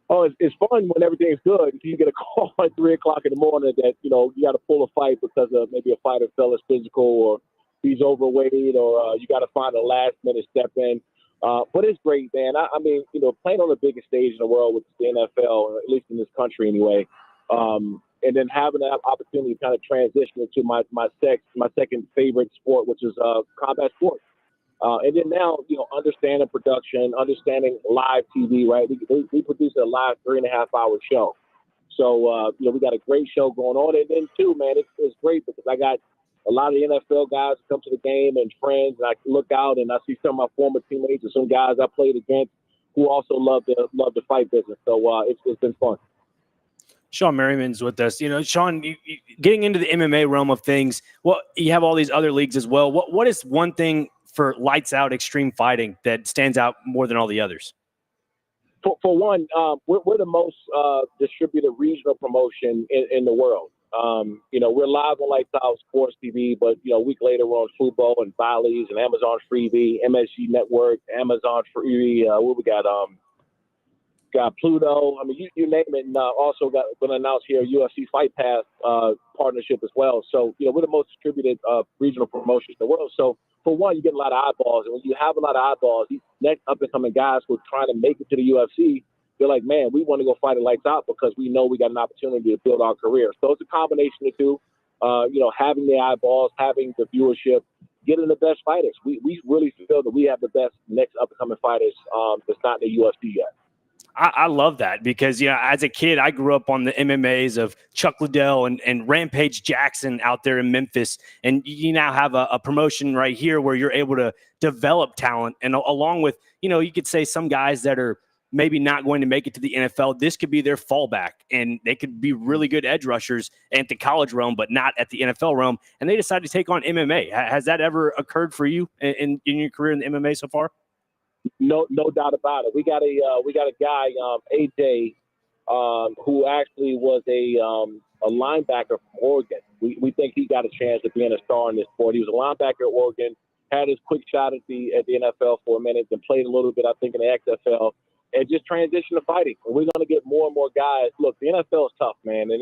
Oh, it's fun when everything's good. You get a call at 3 o'clock in the morning that, you got to pull a fight because of maybe a fighter fell as physical or he's overweight or you got to find a last-minute step in. But it's great, man. I mean, playing on the biggest stage in the world with the NFL, or at least in this country anyway, and then having that opportunity to kind of transition into my second favorite sport, which is combat sports. And then now, understanding production, understanding live TV, right? We produce a live 3.5-hour show. So, we got a great show going on. And then, too, man, it's great because I got a lot of the NFL guys who come to the game and friends, and I look out and I see some of my former teammates and some guys I played against who also love the fight business. So it's been fun. Sean Merriman's with us. Sean, getting into the MMA realm of things, you have all these other leagues as well. What is one thing for Lights Out Extreme Fighting that stands out more than all the others? For one, we're the most distributed regional promotion in the world. We're live on Lights Out Sports TV, but a week later we're on Fubo and Bally's and Amazon Freevee, MSG Network, Amazon Freevee. What we got Pluto. I mean, you name it. And also going to announce here UFC Fight Pass partnership as well. So we're the most distributed regional promotion in the world. So for one, you get a lot of eyeballs, and when you have a lot of eyeballs, these next up and coming guys who are trying to make it to the UFC, they're like, man, we want to go fight at Lights Out because we know we got an opportunity to build our career. So it's a combination of two. Having the eyeballs, having the viewership, getting the best fighters. We really feel that we have the best next up and coming fighters that's not in the UFC yet. I love that because, as a kid, I grew up on the MMAs of Chuck Liddell and Rampage Jackson out there in Memphis. And you now have a promotion right here where you're able to develop talent. And along with, you could say some guys that are maybe not going to make it to the NFL, this could be their fallback. And they could be really good edge rushers at the college realm, but not at the NFL realm. And they decided to take on MMA. Has that ever occurred for you in your career in the MMA so far? No doubt about it. We got a guy, AJ, who actually was a linebacker from Oregon. We think he got a chance of being a star in this sport. He was a linebacker at Oregon, had his quick shot at the NFL for a minute, then played a little bit, I think, in the XFL, and just transitioned to fighting. And we're going to get more and more guys. Look, the NFL is tough, man, and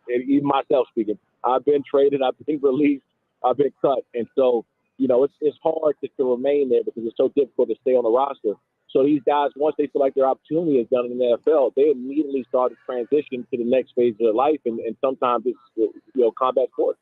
even myself speaking, I've been traded, I've been released, I've been cut, and so. It's hard to remain there because it's so difficult to stay on the roster. So these guys, once they feel like their opportunity is done in the NFL, they immediately start to transition to the next phase of their life, and sometimes it's combat sports.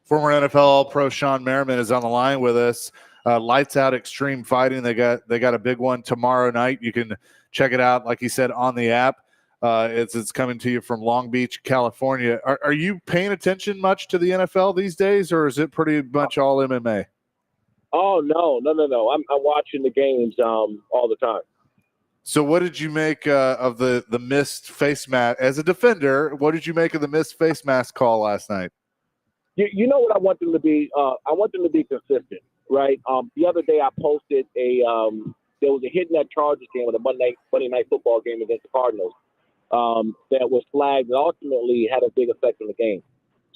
Former NFL All-Pro Sean Merriman is on the line with us. Lights Out Extreme Fighting. They got a big one tomorrow night. You can check it out, like he said, on the app. It's coming to you from Long Beach, California. Are you paying attention much to the NFL these days, or is it pretty much all MMA? Oh, no. I'm watching the games all the time. So what did you make of the missed face mask as a defender? What did you make of the missed face mask call last night? You know what I want them to be? I want them to be consistent, right? The other day I posted there was a hit in that Chargers game with a Monday night football game against the Cardinals that was flagged and ultimately had a big effect on the game.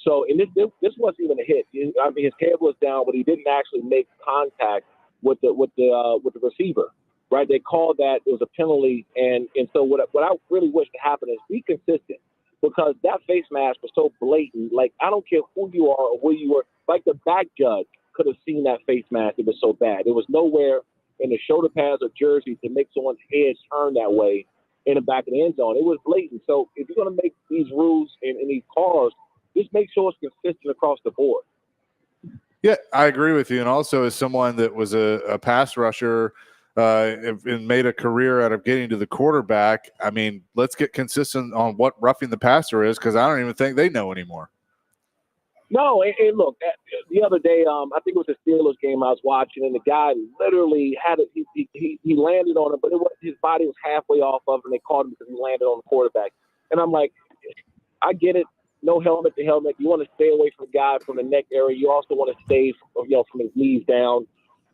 So, and this wasn't even a hit. I mean, his head was down, but he didn't actually make contact with the receiver, right? They called that it was a penalty, and so what I really wish to happen is be consistent, because that face mask was so blatant. Like, I don't care who you are or where you were. Like, the back judge could have seen that face mask. It was so bad. There was nowhere in the shoulder pads or jersey to make someone's head turn that way in the back of the end zone. It was blatant. So if you're going to make these rules and these calls, just make sure it's consistent across the board. Yeah, I agree with you. And also, as someone that was a pass rusher and made a career out of getting to the quarterback, I mean, let's get consistent on what roughing the passer is, because I don't even think they know anymore. No, and look, the other day, I think it was a Steelers game I was watching, and the guy literally had it. He landed on it, but his body was halfway off of it, and they called him because he landed on the quarterback. And I'm like, I get it. No helmet to helmet. You want to stay away from the guy from the neck area. You also want to stay from his knees down.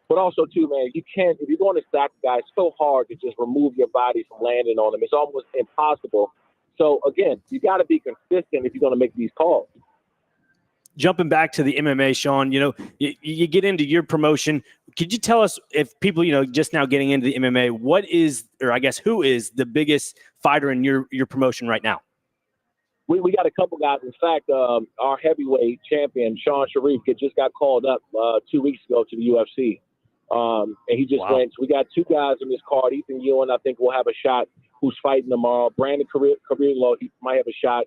But also, too, man, you can't, if you're going to sack a guy, it's so hard to just remove your body from landing on him. It's almost impossible. So, again, you got to be consistent if you're going to make these calls. Jumping back to the MMA, Sean, you get into your promotion. Could you tell us, if people, just now getting into the MMA, who is the biggest fighter in your promotion right now? We got a couple guys. In fact, our heavyweight champion, Sean Sharif, just got called up 2 weeks ago to the UFC. And he just went. So we got two guys in this card. Ethan Ewing, I think, will have a shot, who's fighting tomorrow. Brandon Carrillo, he might have a shot.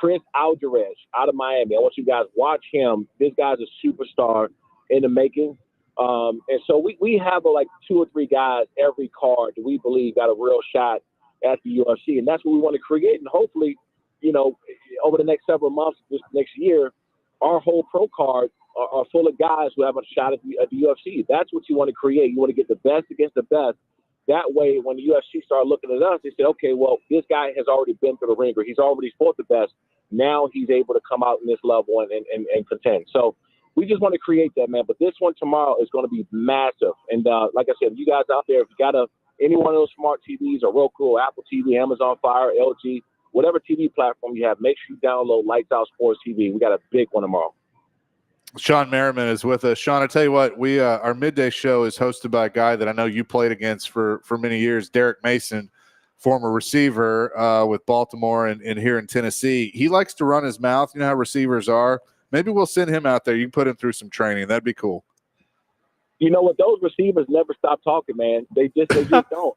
Chris Alvarez out of Miami. I want you guys watch him. This guy's a superstar in the making. And so we have like 2 or 3 guys every card that we believe got a real shot at the UFC. And that's what we want to create. And hopefully, over the next several months, this next year, our whole pro card are full of guys who have a shot at the UFC. That's what you want to create. You want to get the best against the best. That way, when the UFC start looking at us, they say, okay, well, this guy has already been to the ringer. He's already fought the best. Now he's able to come out in this level and contend. So we just want to create that, man. But this one tomorrow is going to be massive. And like I said, you guys out there, if you got any one of those smart TVs or Roku or Apple TV, Amazon Fire, LG, whatever TV platform you have, make sure you download Lights Out Sports TV. We got a big one tomorrow. Sean Merriman is with us. Sean, I tell you what, our midday show is hosted by a guy that I know you played against for many years, Derek Mason, former receiver with Baltimore and here in Tennessee. He likes to run his mouth. You know how receivers are. Maybe we'll send him out there. You can put him through some training. That'd be cool. You know what? Those receivers never stop talking, man. They just don't.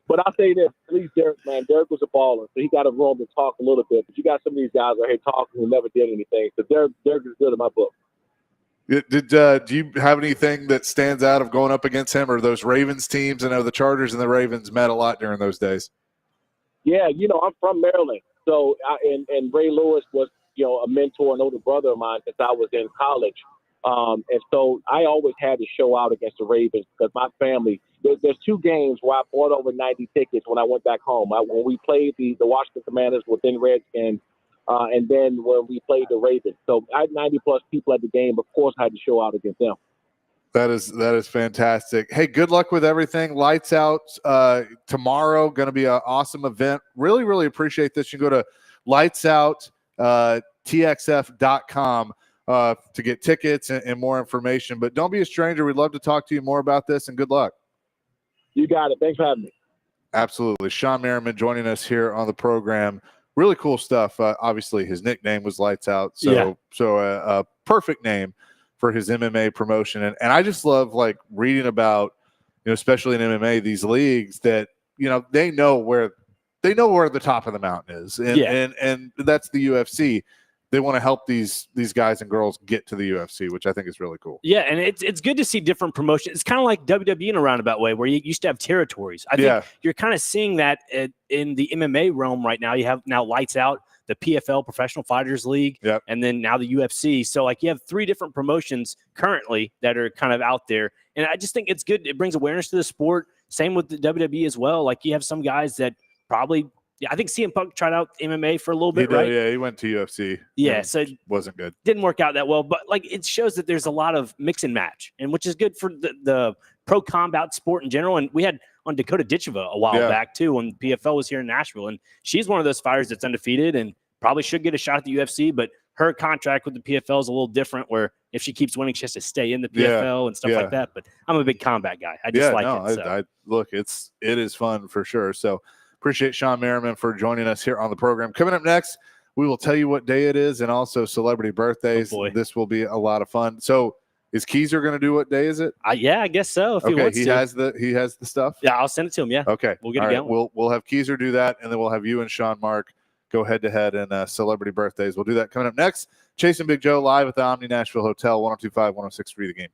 But I'll say this, at least Derek, man, Derek was a baller, so he got a room to talk a little bit. But you got some of these guys right here talking who never did anything. So Derek is good in my book. Do you have anything that stands out of going up against him or those Ravens teams? I know the Chargers and the Ravens met a lot during those days. Yeah, I'm from Maryland. So, and Ray Lewis was, a mentor and older brother of mine since I was in college. And so I always had to show out against the Ravens because my family, there's 2 games where I bought over 90 tickets when I went back home. When we played the Washington Commanders within Redskins, and then when we played the Ravens. So I had 90-plus people at the game. Of course, I had to show out against them. That is fantastic. Hey, good luck with everything. Lights Out tomorrow. Going to be an awesome event. Really, really appreciate this. You can go to lightsout.txf.com to get tickets and more information. But don't be a stranger. We'd love to talk to you more about this, and good luck. You got it. Thanks for having me. Absolutely. Sean Merriman joining us here on the program. Really cool stuff. Obviously, his nickname was Lights Out, so a perfect name for his MMA promotion. And I just love reading about, especially in MMA, these leagues that they know where the top of the mountain is, and that's the UFC. They want to help these guys and girls get to the UFC, which I think is really cool. Yeah, and it's good to see different promotions. It's kind of like WWE in a roundabout way, where you used to have territories. I think you're kind of seeing that in the MMA realm right now. You have now Lights Out, the PFL, Professional Fighters League, and then now the UFC. So you have 3 different promotions currently that are kind of out there. And I just think it's good. It brings awareness to the sport. same with the WWE as well. Like you have some guys that probably, I think CM Punk tried out MMA for a little He bit, did, right? yeah, he went to UFC. Yeah, and so wasn't good. didn't work out that well, but like it shows that there's a lot of mix and match, and which is good for the pro combat sport in general. And we had on Dakota Ditcheva a while back too when PFL was here in Nashville, and she's one of those fighters that's undefeated and probably should get a shot at the UFC, but her contract with the PFL is a little different, where if she keeps winning, she has to stay in the PFL and stuff like that. But I'm a big combat guy. I just like it. So. I look, it is fun for sure. So appreciate Sean Merriman for joining us here on the program. Coming up next, we will tell you what day it is and also celebrity birthdays. Oh, this will be a lot of fun. So is Keezer going to do what day is it? Yeah, I guess so. If he wants he to. has the stuff. Yeah, I'll send it to him. Yeah. Okay. We'll get it going. We'll have Keezer do that, and then we'll have you and Sean Mark go head to head in celebrity birthdays. We'll do that coming up next. Chasing Big Joe live at the Omni Nashville Hotel, 102.5, 106.3 The Game.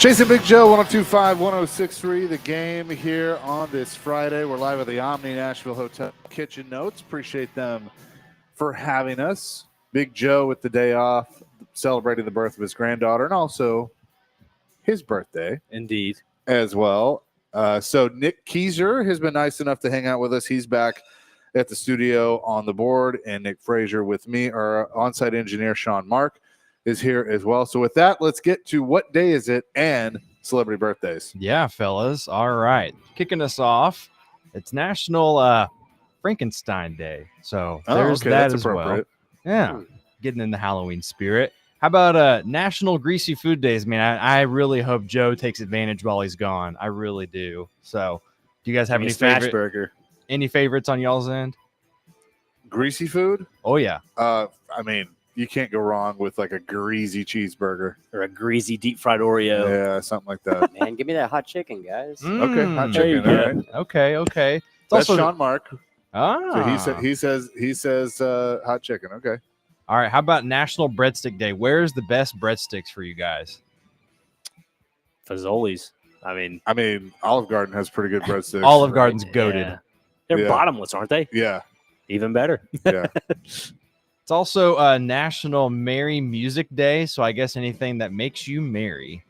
Chasing Big Joe, 102.5, 106.3, the game here on this Friday. We're live at the Omni Nashville Hotel Kitchen Notes. Appreciate them for having us. Big Joe with the day off, celebrating the birth of his granddaughter and also his birthday. Indeed. As well. So Nick Keyser has been nice enough to hang out with us. He's back at the studio on the board, and Nick Frazier with me. Our on-site engineer, Sean Mark, is here as well. So with that, let's get to what day is it and celebrity birthdays. Yeah, fellas. All right. Kicking us off, it's National Frankenstein Day. So there's that as well. Yeah. Getting in the Halloween spirit. How about National Greasy Food Days? Man, I really hope Joe takes advantage while he's gone. I really do. So do you guys have any Smash burger? Any favorites on y'all's end? Greasy food? Oh, yeah. I mean, you can't go wrong with like a greasy cheeseburger. Or a greasy deep fried Oreo. Yeah, something like that. Man, give me that hot chicken, guys. Okay, hot there you chicken. go. All right. Okay. It's That's also Sean Mark. Ah. So he says hot chicken. Okay. All right. How about National Breadstick Day? Where's the best breadsticks for you guys? Fazoli's. I mean, Olive Garden has pretty good breadsticks. Olive Garden's goated. yeah. They're Yeah. bottomless, aren't they? Yeah. Even better. Yeah. It's also National Merry Music Day. So I guess anything that makes you merry.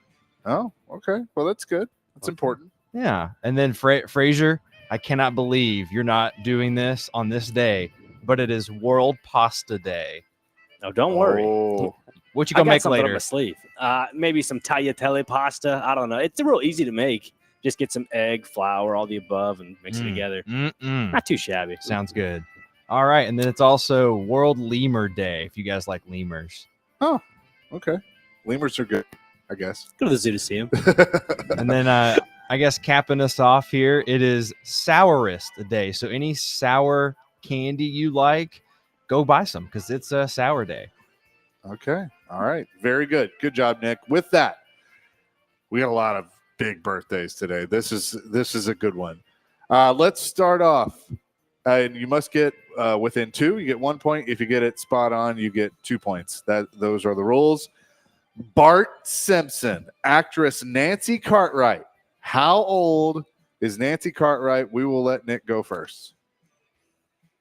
Oh, okay. Well, that's good. That's important. Yeah. And then Frazier, I cannot believe you're not doing this on this day, but it is World Pasta Day. Oh, don't worry. Oh. What you I gonna got make something later? up my sleeve. Maybe some tagliatelle pasta. I don't know. It's real easy to make. Just get some egg, flour, all the above, and mix it together. Not too shabby. Sounds good. All right. And then it's also World Lemur Day, if you guys like lemurs. Oh, okay. Lemurs are good, I guess. Go to the zoo to see them. And then I guess capping us off here, it is Sourest Day. So any sour candy you like, go buy some because it's a sour day. Okay. All right. Very good. Good job, Nick. With that, we got a lot of big birthdays today. This is a good one. Let's start off. And you must get within 2. You get 1 point. If you get it spot on, you get 2 points. Those are the rules. Bart Simpson, actress Nancy Cartwright. How old is Nancy Cartwright? We will let Nick go first.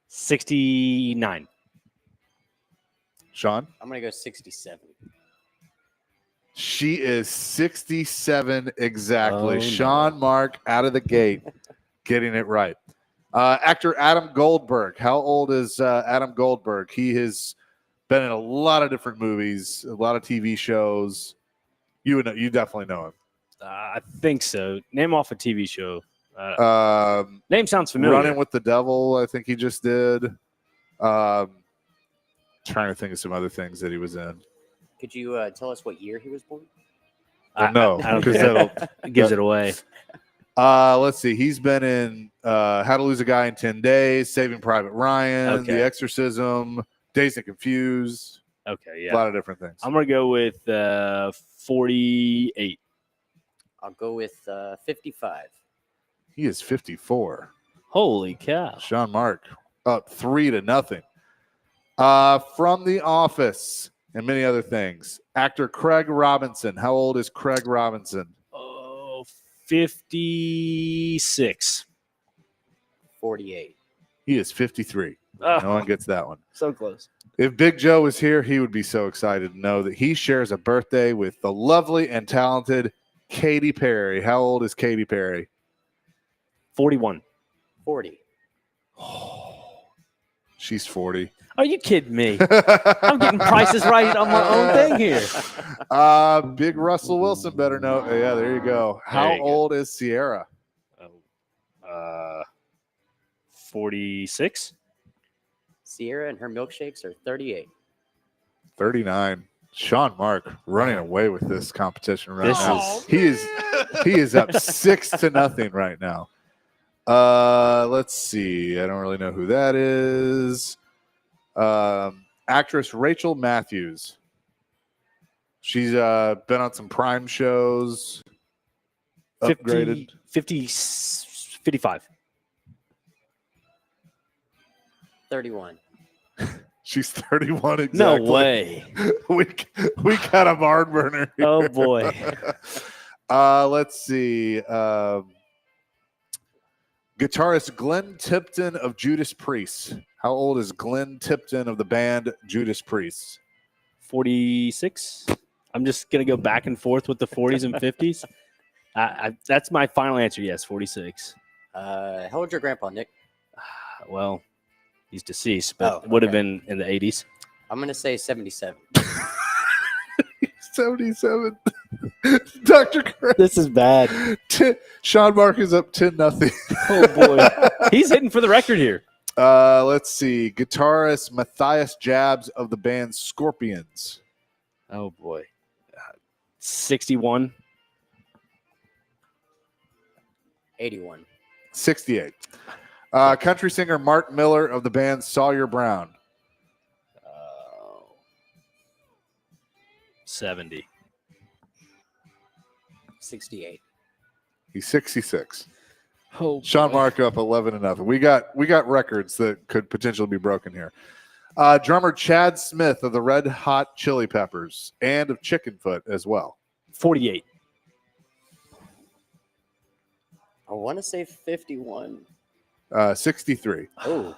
69. Sean? I'm going to go 67. She is 67 exactly. Oh, no. Sean Mark out of the gate, getting it right. Actor Adam Goldberg. How old is Adam Goldberg? He has been in a lot of different movies, a lot of TV shows. You definitely know him. I think so. Name off a TV show. Um, Name sounds familiar. Running with the Devil, I think he just did. Trying to think of some other things that he was in. Could you tell us what year he was born? No, I don't because think that'll it gives it away. Let's see. He's been in How to Lose a Guy in 10 Days, Saving Private Ryan, Okay. The Exorcism, Dazed and Confused. Okay, A yeah. lot of different things. I'm going to go with 48. I'll go with 55. He is 54. Holy cow. Sean Mark up 3-0. From The Office and many other things. Actor Craig Robinson. How old is Craig Robinson? Oh, 56. 48. He is 53. Oh, No one gets that one. so close. If Big Joe was here, he would be so excited to know that he shares a birthday with the lovely and talented Katy Perry. How old is Katy Perry? 41. 40. She's 40. Are you kidding me? I'm getting prices right on my own thing here. Big Russell Wilson better know. Yeah, there you go. How There you go. old is Sierra? 46. Sierra and her milkshakes are 38. 39. Sean Mark running away with this competition right This now. is- He is up 6-0 right now. Let's see. I don't really know who that is. Actress Rachel Matthews. She's been on some Prime shows. Upgraded. 55. 31. She's 31 exactly. No way. we got a barn burner here. Oh, boy. Let's see. Guitarist Glenn Tipton of Judas Priest. How old is Glenn Tipton of the band Judas Priest? 46. I'm just going to go back and forth with the 40s and 50s. That's my final answer. Yes, 46. How old's your grandpa, Nick? Well, he's deceased, but would have been in the 80s. I'm going to say 77. 77. Dr. Craig. This is bad. Sean Mark is up 10-0. Oh, boy. He's hitting for the record here. Let's see. Guitarist Matthias Jabs of the band Scorpions. Oh, boy. 61. 81. 68. Country singer Mark Miller of the band Sawyer Brown. 70. 68. He's 66. Oh, Sean Mark up 11-0. We got records that could potentially be broken here. Drummer Chad Smith of the Red Hot Chili Peppers and of Chickenfoot as well. 48. I want to say 51. 63. Oh.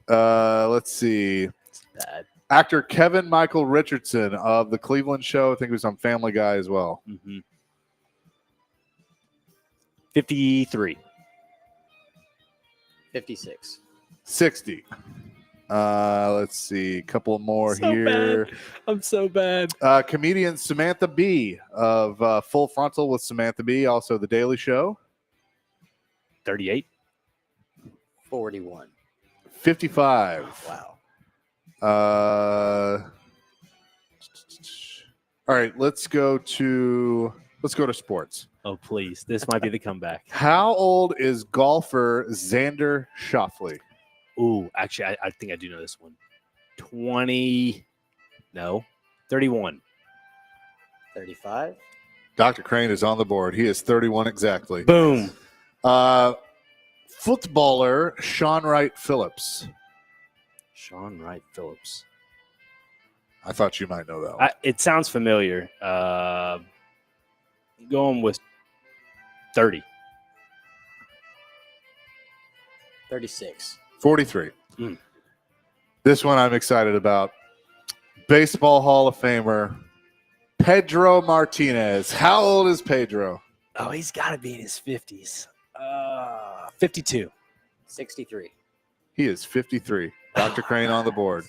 Let's see. It's bad. Actor Kevin Michael Richardson of the Cleveland Show. I think he was on Family Guy as well. 53. 56. 60. Let's see. A couple more So here. bad. I'm so bad. Comedian Samantha Bee of Full Frontal with Samantha Bee, also The Daily Show. 38. 41. 55. Wow. All right, let's go to sports. Oh, please. This might be the comeback. How old is golfer Xander Schauffele? Ooh, actually, I think I do know this one. 20. No. 31. 35. Dr. Crane is on the board. He is 31 exactly. Boom. Footballer Sean Wright Phillips. Sean Wright Phillips. I thought you might know that one. It sounds familiar. Going with 30. 36. 43. Mm. This one I'm excited about. Baseball Hall of Famer Pedro Martinez. How old is Pedro? Oh, he's got to be in his 50s. 52. 63. He is 53. Dr. Crane on the board.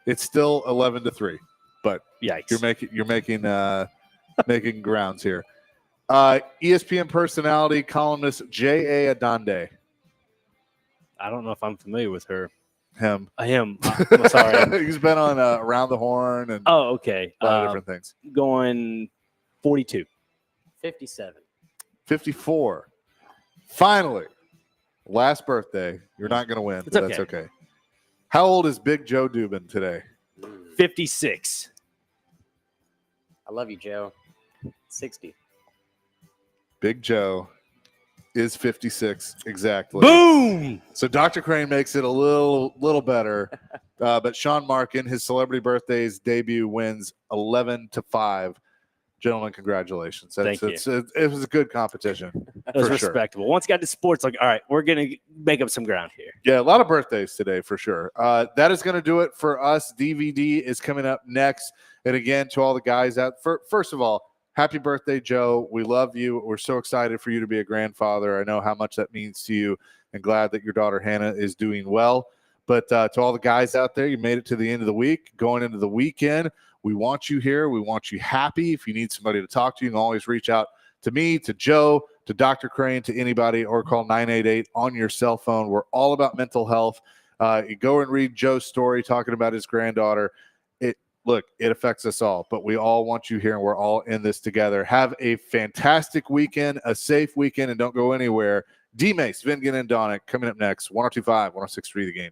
It's still 11-3, but yikes. You're making making grounds here. ESPN personality columnist J.A. Adande. I don't know if I'm familiar with her. Him. I'm sorry. He's been on Around the Horn and Oh, okay. a lot of different things. Going 42. 57. 54. Finally, last birthday. You're not going to win, but that's okay. How old is Big Joe Dubin today? 56. I love you, Joe. 60. Big Joe is 56 exactly. Boom! So Dr. Crane makes it a little better, but Sean Mark in his celebrity birthdays debut wins 11-5. Gentlemen, congratulations! Thank you. It was a good competition. It was for respectable. Sure. Once got to sports, like, all right, we're going to make up some ground here. Yeah, a lot of birthdays today for sure. That is going to do it for us. DVD is coming up next. And again, to all the guys out, first of all, happy birthday, Joe. We love you. We're so excited for you to be a grandfather. I know how much that means to you and glad that your daughter Hannah is doing well. But to all the guys out there, you made it to the end of the week, going into the weekend. We want you here. We want you happy. If you need somebody to talk to, you can always reach out to me, to Joe, to Dr. Crane, to anybody, or call 988 on your cell phone. We're all about mental health. You go and read Joe's story talking about his granddaughter. Look, it affects us all, but we all want you here, and we're all in this together. Have a fantastic weekend, a safe weekend, and don't go anywhere. D-Mace, Vingan, and Donick coming up next. 102.5, 106.3 The Game.